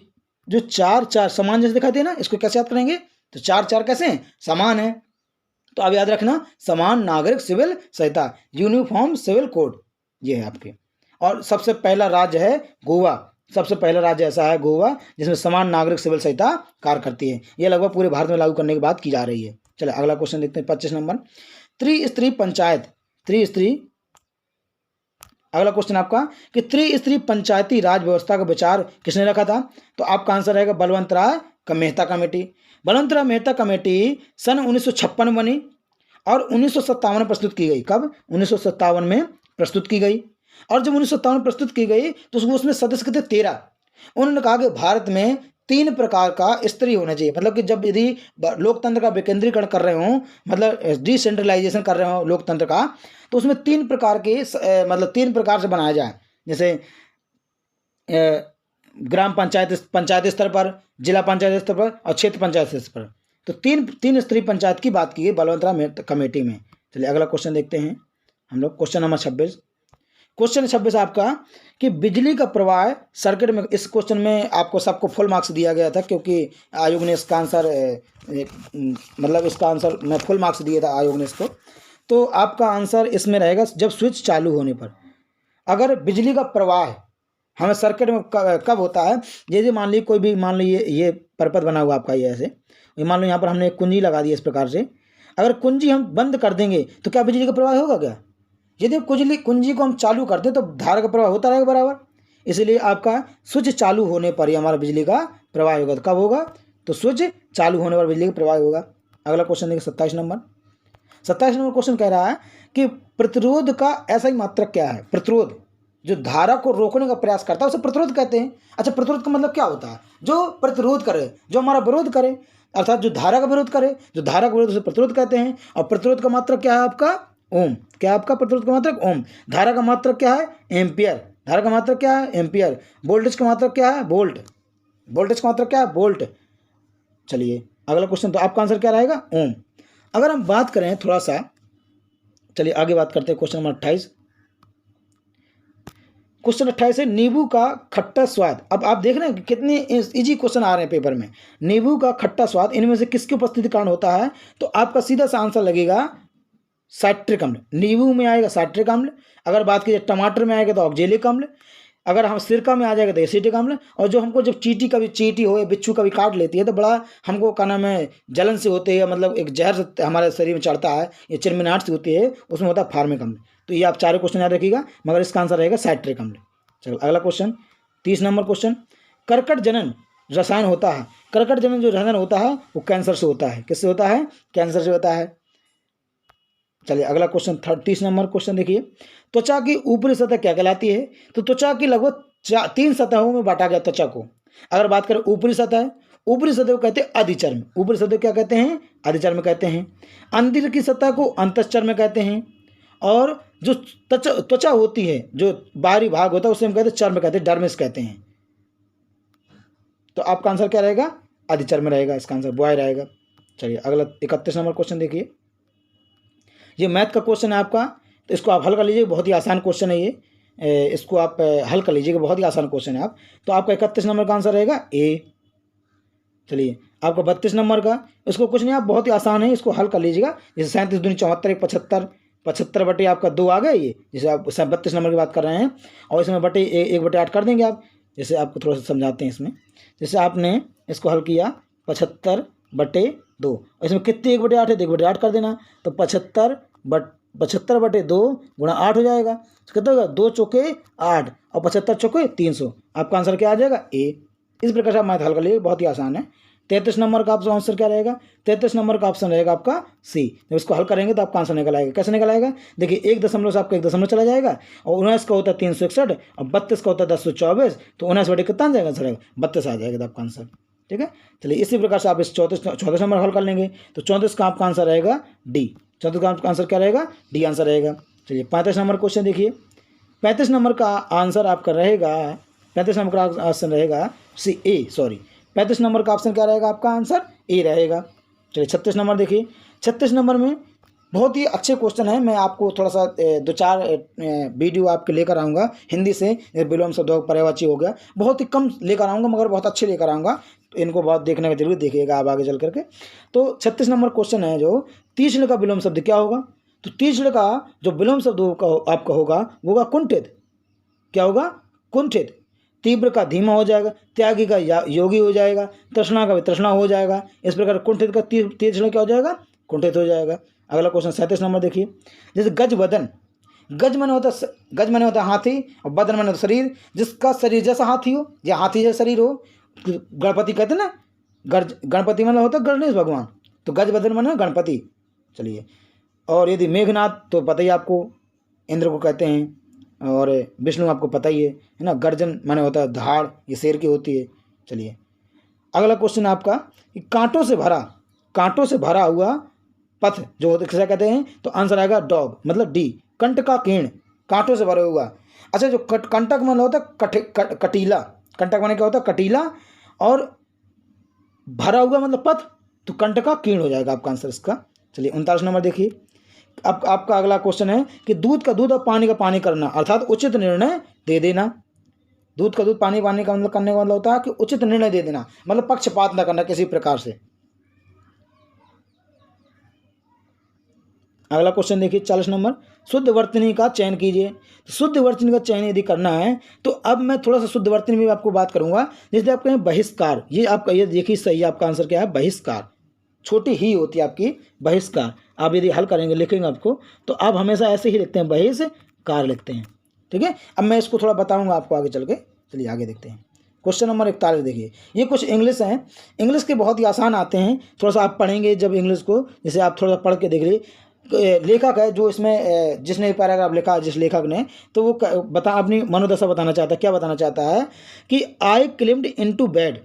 जो चार चार समान जैसे दिखाई दे ना, इसको कैसे याद करेंगे, तो चार चार कैसे हैं, समान है। तो आप याद रखना समान नागरिक सिविल संहिता, यूनिफॉर्म सिविल कोड, ये है आपके। और सबसे पहला राज्य है गोवा, सबसे पहला राज्य ऐसा है गोवा जिसमें समान नागरिक सिविल संहिता कार्य करती है। यह लगभग पूरे भारत में लागू करने की बात की जा रही है। चलिए अगला क्वेश्चन देखते हैं 25 नंबर, त्रिस्तरीय पंचायत, त्रिस्तरीय, अगला क्वेश्चन आपका कि त्रिस्तरीय पंचायती राज व्यवस्था का विचार किसने रखा था, तो आपका आंसर रहेगा बलवंत राय मेहता कमेटी। बलवंत राय मेहता कमेटी सन 1956 में बनी और 1957 में प्रस्तुत की गई। कब, 1957 में प्रस्तुत की गई। और जब 1957 में प्रस्तुत की गई तो उसमें सदस्य थे 13। उन्होंने कहा कि भारत में 3 प्रकार का स्तरीय होना चाहिए, मतलब कि जब यदि लोकतंत्र का विकेंद्रीकरण कर रहे हों, मतलब डिसेंट्रलाइजेशन कर रहे हो लोकतंत्र का, तो उसमें 3 प्रकार के मतलब 3 प्रकार से बनाया जाए, जैसे ग्राम पंचायत स्तर पर, जिला पंचायत स्तर पर और क्षेत्र पंचायत स्तर पर। तो तीन स्तरीय पंचायत की बात की है बलवंत राय कमेटी में। चलिए अगला क्वेश्चन देखते हैं हम लोग, क्वेश्चन नंबर 26। क्वेश्चन 26 आपका कि बिजली का प्रवाह सर्किट में, इस क्वेश्चन में आपको सबको फुल मार्क्स दिया गया था क्योंकि आयोग ने इसका आंसर मतलब इसका आंसर मैं फुल मार्क्स दिया था आयोग ने इसको। तो आपका आंसर इसमें रहेगा जब स्विच चालू होने पर, अगर बिजली का प्रवाह हमें सर्किट में कब होता है, जैसे मान लीजिए कोई भी, मान लीजिए ये परपथ बना हुआ आपका ये ऐसे, ये मान लो यहाँ पर हमने एक कुंजी लगा दी इस प्रकार से, अगर कुंजी हम बंद कर देंगे तो क्या बिजली का प्रवाह होगा क्या, यदि कुंजी को हम चालू करते हैं तो धारा का प्रवाह होता रहेगा बराबर। इसलिए आपका स्विच चालू होने पर ही हमारा बिजली का प्रवाह होगा। तो कब होगा, तो स्विच चालू होने पर बिजली का प्रवाह होगा। अगला क्वेश्चन देखिए 27 नंबर। 27 नंबर क्वेश्चन कह रहा है कि प्रतिरोध का ऐसा ही मात्रक क्या है, प्रतिरोध जो धारा को रोकने का प्रयास करता है उसे प्रतिरोध कहते हैं। अच्छा, प्रतिरोध का मतलब क्या होता है, जो प्रतिरोध करे, जो हमारा विरोध करे, अर्थात जो धारा का विरोध करे, जो धारा का विरोध उसे प्रतिरोध कहते हैं। और प्रतिरोध का मात्रक क्या है आपका, ओम। क्या है आपका प्रतिरोध का मात्रक, ओम। धारा का मात्रक क्या है, एम्पियर। धारा का मात्रक क्या है, एम्पियर। वोल्टेज का मात्रक क्या है, वोल्ट। वोल्टेज का मात्रक क्या है, वोल्ट। चलिए अगला क्वेश्चन, तो आपका आंसर क्या रहेगा, ओम। अगर हम बात करें थोड़ा सा, चलिए आगे बात करते हैं क्वेश्चन नंबर 28। क्वेश्चन 28 है नींबू का खट्टा स्वाद। अब आप देख रहे हैं कितने इजी क्वेश्चन आ रहे हैं पेपर में। नींबू का खट्टा स्वाद इनमें से किसकी उपस्थिति कारण होता है, तो आपका सीधा सा आंसर लगेगा साइट्रिक अम्ल। नींबू में आएगा साइट्रिक अम्ल, अगर बात कीजिए टमाटर में आएगा तो ऑक्जेलिक अम्ल, अगर हम सिरका में आ जाएगा तो एसिटिक अम्ल। और जो हमको जब चींटी हो या बिच्छू कभी काट लेती है तो बड़ा हमको क्या नाम है जलन से होते है, मतलब एक जहर हमारे शरीर में चढ़ता है, ये चिरमिनाट से होती है, उसमें होता है फार्मिक अम्ल। तो ये आप चारों क्वेश्चन याद रखिएगा, मगर इसका आंसर रहेगा साइट्रिक अम्ल। चलो अगला क्वेश्चन 30 नंबर क्वेश्चन, कर्कट जनन रसायन होता है। कर्कट जनन जो रसायन होता है वो कैंसर से होता है। किससे होता है, कैंसर से होता है। चलिए अगला क्वेश्चन 30 नंबर क्वेश्चन देखिए, त्वचा की ऊपरी सतह क्या कहलाती है, तो त्वचा की लगभग 3 सतहों में बांटा गया त्वचा को। अगर बात करें ऊपरी सतह, ऊपरी सतह को कहते हैं अधिचर्म। ऊपरी सतह क्या कहते हैं, अधिचर्म कहते हैं। अंदर की सतह को अंतश्चर्म कहते हैं। और जो त्वचा होती है, जो बाहरी भाग होता है उसे हम कहते हैं चर्म कहते हैं, डर्मिस कहते हैं। तो आपका आंसर क्या रहेगा, अधिचर्म रहेगा, इसका आंसर बॉय रहेगा। चलिए अगला 31 नंबर क्वेश्चन देखिए, ये मैथ का क्वेश्चन है आपका, तो इसको आप हल कर लीजिए, बहुत ही आसान क्वेश्चन है ये, इसको आप हल कर लीजिएगा, बहुत ही आसान क्वेश्चन है आप। तो आपका 31 नंबर का आंसर रहेगा ए। चलिए आपका 32 नंबर का, इसको कुछ नहीं, आप बहुत ही आसान है, इसको हल कर लीजिएगा। जैसे 37 दूनी 74 75, 75 बटे आपका 2 आ गया ये, जैसे आप 32 नंबर की बात कर रहे हैं, और इसमें बटे 1/8 कर देंगे आप। जैसे आपको थोड़ा सा समझाते हैं इसमें, जैसे आपने इसको हल किया 75/2, इसमें कितने 1/8 है, 1/8 कर देना, तो 75/2 गुणा 8 हो जाएगा। तो कितना होगा, 2 चौके 8 और 75 चौके 300। आपका आंसर क्या आ जाएगा, ए। इस प्रकार से आप मैथ हल कर लीजिए, बहुत ही आसान है। 33 नंबर का आपका आंसर क्या रहेगा, 33 नंबर का ऑप्शन रहेगा आपका सी। जब इसको हल करेंगे तो आपका आंसर निकल आएगा। कैसे निकल आएगा, देखिए 1 दशमलव से आपका 1 दशमलव चला जाएगा, और 19 का होता है 361 और 32 का होता है 1024, तो 19 बटे कितना आ जाएगा, सर 32 आ जाएगा आपका आंसर। ठीक है, चलिए इसी प्रकार से आप इस 34 नंबर हल कर लेंगे, तो 34 का आपका आंसर रहेगा डी। 34 का आपका आंसर क्या रहेगा, डी आंसर रहेगा। चलिए 35 नंबर क्वेश्चन देखिए, 35 नंबर का आंसर आपका रहेगा, 35 नंबर का ऑप्शन रहेगा सी ए, सॉरी 35 नंबर का ऑप्शन क्या रहेगा, आपका आंसर ए रहेगा। चलिए 36 नंबर देखिए। 36 नंबर में बहुत ही अच्छे क्वेश्चन है। मैं आपको थोड़ा सा 2-4 वीडियो आपके लेकर आऊँगा हिंदी से। विलोम शब्दों का पर्यायवाची हो गया, बहुत ही कम लेकर आऊँगा मगर बहुत अच्छे लेकर आऊँगा। तो इनको बहुत देखने का जरूर देखिएगा आप आगे चल करके। तो 36 नंबर क्वेश्चन है जो तीक्ष्ण का विलोम शब्द क्या होगा। तो तीक्ष्ण का जो विलोम शब्द आपका होगा वो होगा कुंठित। क्या होगा? कुंठित। तीव्र का धीमा हो जाएगा, त्यागी का योगी हो जाएगा, तृष्णा का तृष्णा हो जाएगा। इस प्रकार कुंठित का तीक्ष्ण क्या हो जाएगा? कुंठित हो जाएगा। अगला क्वेश्चन 37 नंबर देखिए। जैसे गज बदन, गज माने होता हाथी और बदन माने होता शरीर। जिसका शरीर जैसा हाथी हो या हाथी जैसा शरीर हो, गणपति कहते हैं ना, गणपति माने होता गणेश भगवान, तो गज बदन माने गणपति। चलिए, और यदि मेघनाथ तो पता ही आपको इंद्र को कहते हैं, और विष्णु आपको पता ही है ना। गर्जन माने होता है धाड़, ये शेर की होती है। चलिए, अगला क्वेश्चन आपका कि कांटों से भरा हुआ पथ जो किसे कहते हैं। तो आंसर आएगा डॉग, मतलब डी, कंट का कीर्ण, कांटों से भरा हुआ। अच्छा, जो कंटक माने होता है कटीला। कंटक माने क्या होता है? कटीला, और भरा हुआ मतलब पथ, तो कंट का कीर्ण हो जाएगा आपका आंसर इसका। चलिए 39 नंबर देखिए। अब आपका अगला क्वेश्चन है कि दूध का दूध और पानी का पानी करना, अर्थात उचित निर्णय दे देना। दूध का दूध पानी का मतलब करने का मतलब होता है कि उचित निर्णय दे देना, मतलब पक्षपात न करना किसी प्रकार से। अगला क्वेश्चन देखिए 40 नंबर। शुद्ध वर्तनी का चयन कीजिए। तो शुद्ध वर्तनी का चयन यदि करना है तो अब मैं थोड़ा सा शुद्ध वर्तनी में आपको बात करूंगा। जैसे आप कहें बहिष्कार, ये आपका, ये देखिए सही आपका आंसर क्या है? बहिष्कार। छोटी ही होती है आपकी बहिष्कार। आप यदि हल करेंगे लिखेंगे आपको, तो आप हमेशा ऐसे ही लिखते हैं, बहिष्कार लिखते हैं। ठीक है, अब मैं इसको थोड़ा बताऊंगा आपको आगे चल के। चलिए आगे देखते हैं। क्वेश्चन नंबर 41 देखिए। ये कुछ इंग्लिश हैं, इंग्लिश के बहुत ही आसान आते हैं। थोड़ा सा आप पढ़ेंगे जब इंग्लिश को, जैसे आप थोड़ा सा पढ़ के देख लीजिए। लेखक है जो इसमें जिसने पैराग्राफ लिखा, जिस लेखक ने, तो वो अपनी मनोदशा बताना चाहता है। क्या बताना चाहता है कि आई क्लिम्ड इनटू बेड,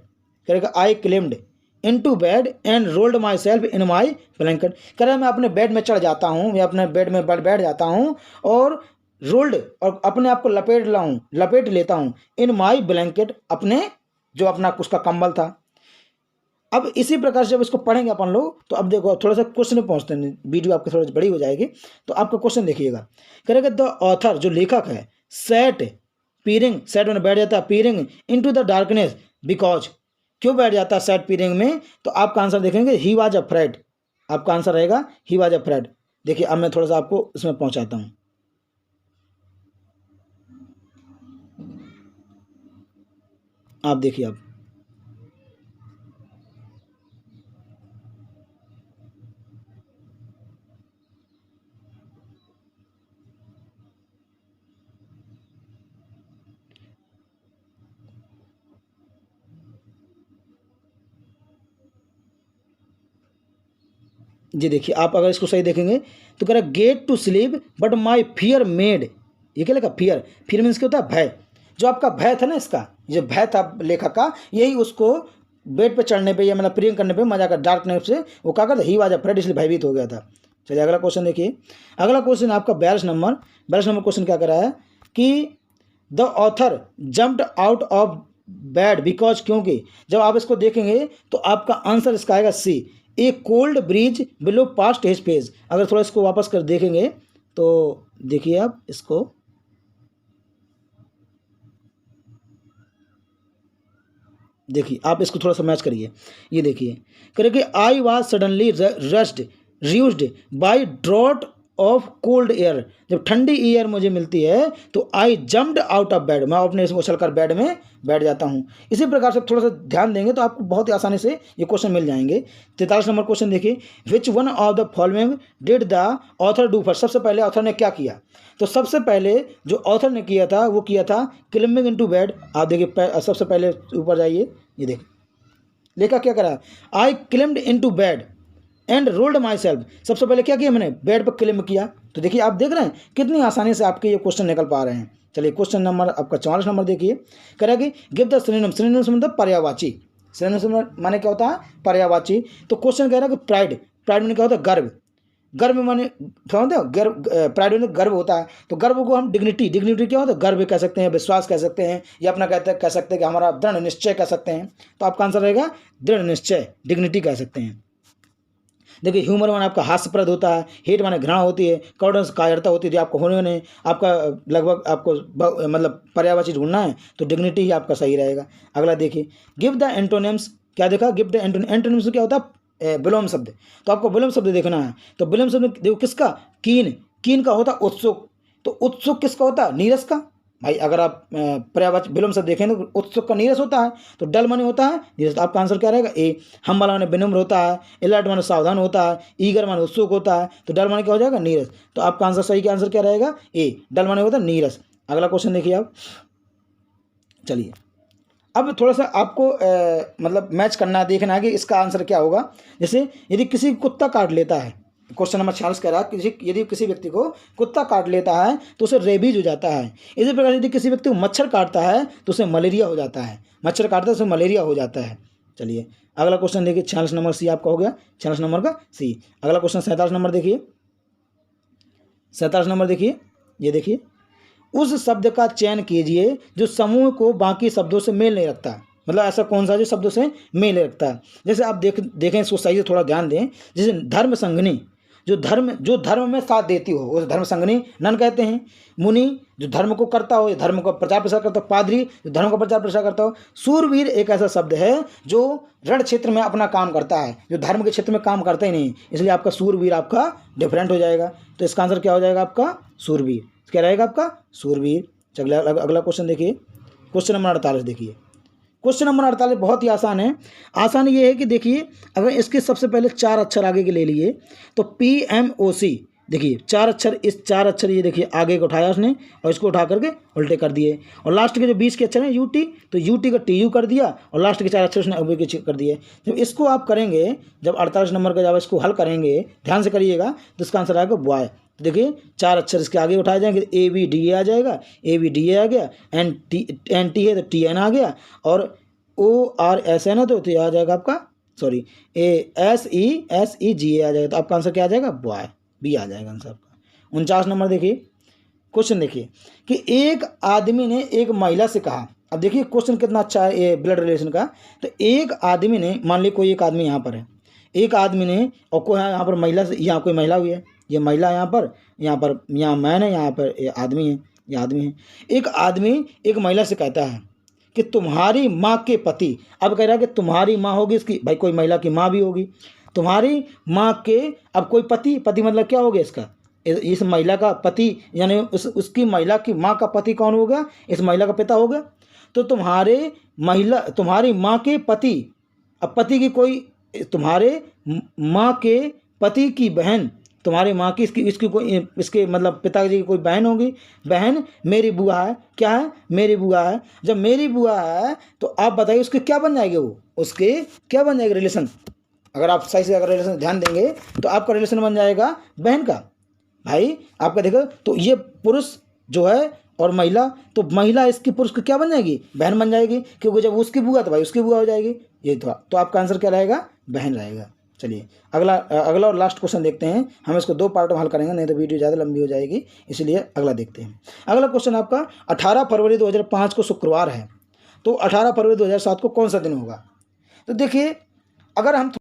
करेगा I climbed into bed and rolled myself in my blanket. कह रहा है मैं अपने बेड में चढ़ जाता हूँ, मैं अपने बेड में बैठ जाता हूँ और रोल्ड, और अपने आप को लपेट लेता हूँ इन माई ब्लैंकेट, अपने जो अपना उसका कंबल था। अब इसी प्रकार से जब इसको पढ़ेंगे अपन लोग, तो अब देखो थोड़ा सा क्वेश्चन में पहुंचते हैं, वीडियो आपकी थोड़ी बड़ी हो जाएगी। तो आपका क्वेश्चन देखिएगा। करेगा द ऑथर, जो लेखक है, सेट में बैठ जाता है पीरिंग इनटू द डार्कनेस बिकॉज, क्यों बैठ जाता है सेट पीरिंग में? तो आपका आंसर देखेंगे ही वाज अफ्रेड। आपका आंसर रहेगा ही वाज अफ्रेड। देखिए अब मैं थोड़ा सा आपको इसमें पहुंचाता हूं। आप देखिए, अब जी देखिए, आप अगर इसको सही देखेंगे तो कह रहा है get to sleep but my fear made. ये क्या लिखा? फियर मीन्स क्या होता है? भय। जो आपका भय था ना, इसका जो भय था लेखक का, यही उसको बेड पे चढ़ने पे या मतलब प्रियंग करने पे मजा कर, डार्कनेस से वो क्या करता, ही वाज अफ्रेड, इसलिए भयभीत हो गया था। चलिए अगला क्वेश्चन देखिए। अगला क्वेश्चन आपका 42 नंबर क्वेश्चन क्या कर रहा है कि the author jumped out of bed because, क्योंकि। जब आप इसको देखेंगे तो आपका आंसर इसका आएगा C, a cold breeze blew past his face. अगर थोड़ा इसको वापस कर देखेंगे तो देखिए आप इसको, देखिए आप इसको थोड़ा सा मैच करिए। ये देखिए करें I was suddenly roused by draught of cold air. जब ठंडी एयर मुझे मिलती है तो I jumped out of bed, मैं अपने इसमें उछलकर बेड में बैठ जाता हूँ। इसी प्रकार से थोड़ा सा ध्यान देंगे तो आपको बहुत ही आसानी से ये क्वेश्चन मिल जाएंगे। 43 नंबर क्वेश्चन देखिए। Which one of the following did the author do first. सबसे पहले ऑथर ने क्या किया? तो सबसे पहले जो ऑथर ने किया था वो किया था क्लिम्बिंग इनटू बेड। आप देखिए सबसे पहले ऊपर जाइए, ये देखिए लेखक क्या करा, I climbed into bed and rolled myself. सबसे पहले क्या किया मैंने? बेड पर क्लिम्ब किया। तो देखिए आप देख रहे हैं कितनी आसानी से आपके ये क्वेश्चन निकल पा रहे हैं। चलिए क्वेश्चन नंबर आपका 44 नंबर देखिए। कह रहा है कि गिव द सिनोनिम, सिनोनिम से मतलब पर्यायवाची, सिनोनिम माने क्या होता है? पर्यायवाची। तो क्वेश्चन कह रहा है कि प्राइड, प्राइड माने क्या होता है? गर्व, गर्व माने समझते हो, गर्व, प्राइड माने गर्व होता है। तो गर्व को हम डिग्निटी, डिग्निटी क्या होता है? गर्व कह सकते हैं, विश्वास कह सकते हैं, या अपना कह सकते हैं कि हमारा दृढ़ निश्चय कह सकते हैं। तो आपका आंसर रहेगा दृढ़ निश्चय, डिग्निटी कह सकते हैं। देखिए ह्यूमर माने आपका हास्यप्रद होता है, हेट माने घृणा होती है, कॉर्डन्स कायरता होती है। जो आपको होने में आपका लगभग आपको मतलब पर्यायवाची ढूंढना है तो डिग्निटी ही आपका सही रहेगा। अगला देखिए, गिव द एंटोनिम्स। क्या देखा, गिव द एंटोनिम्स क्या होता है, विलोम शब्द। तो आपको विलोम शब्द देखना है। तो विलोम शब्द देखो किसका, कीन। कीन का होता उत्सुक। तो उत्सुक किसका होता है, नीरस का। भाई अगर आप पर्यायवाची विलोम शब्द देखें तो उत्सुक का नीरस होता है, तो डल माने होता है नीरस। तो आपका आंसर क्या रहेगा, ए। हम्बल माने विनम्र होता है, अलर्ट माने सावधान होता है, ईगर माने उत्सुक होता है, तो डल माने क्या हो जाएगा, नीरस। तो आपका आंसर सही का आंसर क्या रहेगा, ए। डल माने होता है नीरस। अगला क्वेश्चन देखिए आप। चलिए अब थोड़ा सा आपको मतलब मैच करना है, देखना है कि इसका आंसर क्या होगा। जैसे यदि किसी कुत्ता काट लेता है, क्वेश्चन नंबर 46 कह रहा है यदि किसी व्यक्ति को कुत्ता काट लेता है तो उसे रेबीज हो जाता है। इसी प्रकार यदि किसी व्यक्ति को मच्छर काटता है तो उसे मलेरिया हो जाता है। मच्छर काटता है तो उसे मलेरिया हो जाता है। चलिए अगला क्वेश्चन देखिए, 46 नंबर सी आपका हो गया, 46 नंबर का सी। अगला क्वेश्चन 47 नंबर देखिए, 47 नंबर देखिए, ये देखिए, उस शब्द का चयन कीजिए जो समूह को बाकी शब्दों से मेल नहीं रखता। मतलब ऐसा कौन सा जो शब्दों से मेल नहीं रखता। जैसे आप देखें इसको सही से थोड़ा ध्यान दें। जैसे धर्म संगनी, जो धर्म में साथ देती हो उस धर्म संगनी नन कहते हैं। मुनि जो धर्म को करता हो, धर्म का प्रचार प्रसार करता हो। पादरी जो धर्म का प्रचार प्रसार करता हो। सूरवीर एक ऐसा शब्द है जो रण क्षेत्र में अपना काम करता है, जो धर्म के क्षेत्र में काम करता ही नहीं, इसलिए आपका सूरवीर आपका डिफरेंट हो जाएगा। तो इसका आंसर क्या हो जाएगा आपका, सूरवीर। क्या रहेगा आपका, सूरवीर। चलिए अगला क्वेश्चन देखिए, क्वेश्चन नंबर 48 देखिए। क्वेश्चन नंबर 48 बहुत ही आसान है। आसान ये है कि देखिए अगर इसके सबसे पहले 4 अक्षर आगे के ले लिए तो PMOC, देखिए 4 अक्षर, इस 4 अक्षर ये देखिए आगे को उठाया उसने और इसको उठा करके उल्टे कर दिए। और लास्ट के जो 20 के अक्षर हैं UT, तो UT का TU कर दिया और लास्ट के 4 अक्षर उसने अब के कर दिए। जब इसको आप करेंगे, जब 48 नंबर का जब इसको हल करेंगे, ध्यान से करिएगा, तो इसका आंसर आएगा बॉय। देखिए 4 अक्षर इसके आगे उठाए जाएंगे, ABDA आ जाएगा, ABDA आ गया, NT है तो TN आ गया, और ORS है ना तो आ जाएगा आपका, सॉरी, SEGA आ जाएगा। तो आपका आंसर क्या आ जाएगा, बॉय, बी आ जाएगा आंसर आपका। 49 नंबर देखिए, क्वेश्चन देखिए कि एक आदमी ने एक महिला से कहा। अब देखिए क्वेश्चन कितना अच्छा है ये ब्लड रिलेशन का। तो एक आदमी ने, मान ली कोई एक आदमी यहाँ पर है, एक आदमी ने, और कोई यहाँ पर महिला से, यहाँ कोई महिला हुई है, ये महिला यहाँ मैन है, यहाँ पर ये आदमी है, ये आदमी है। एक आदमी एक महिला से कहता है कि तुम्हारी माँ के पति, अब कह रहा है कि तुम्हारी माँ होगी इसकी, भाई कोई महिला की माँ भी होगी, तुम्हारी माँ के, अब कोई पति मतलब क्या हो गया इसका, इस महिला का पति, यानी उसकी महिला की माँ का पति कौन हो गया, इस महिला का पिता हो गया। तो तुम्हारी माँ के पति, अब पति की कोई, तुम्हारे माँ के पति की बहन, तुम्हारी माँ की इसकी कोई, इसके मतलब पिताजी की कोई बहन होगी। बहन मेरी बुआ है, क्या है, मेरी बुआ है। जब मेरी बुआ है तो आप बताइए उसके क्या बन जाएंगे, वो उसके क्या बन जाएगा रिलेशन। अगर आप सही से अगर रिलेशन ध्यान देंगे तो आपका रिलेशन बन जाएगा बहन का। भाई आपका देखो, तो ये पुरुष जो है और महिला, तो महिला इसकी पुरुष की क्या बन जाएगी, बहन बन जाएगी, क्योंकि जब उसकी बुआ तो भाई उसकी बुआ हो जाएगी। ये तो आपका आंसर क्या रहेगा, बहन रहेगा। चलिए अगला और लास्ट क्वेश्चन देखते हैं। हम इसको 2 पार्ट में हल करेंगे, नहीं तो वीडियो ज़्यादा लंबी हो जाएगी, इसलिए अगला देखते हैं। अगला क्वेश्चन आपका 18 फरवरी 2005 को शुक्रवार है, तो 18 फरवरी 2007 को कौन सा दिन होगा। तो देखिए अगर हम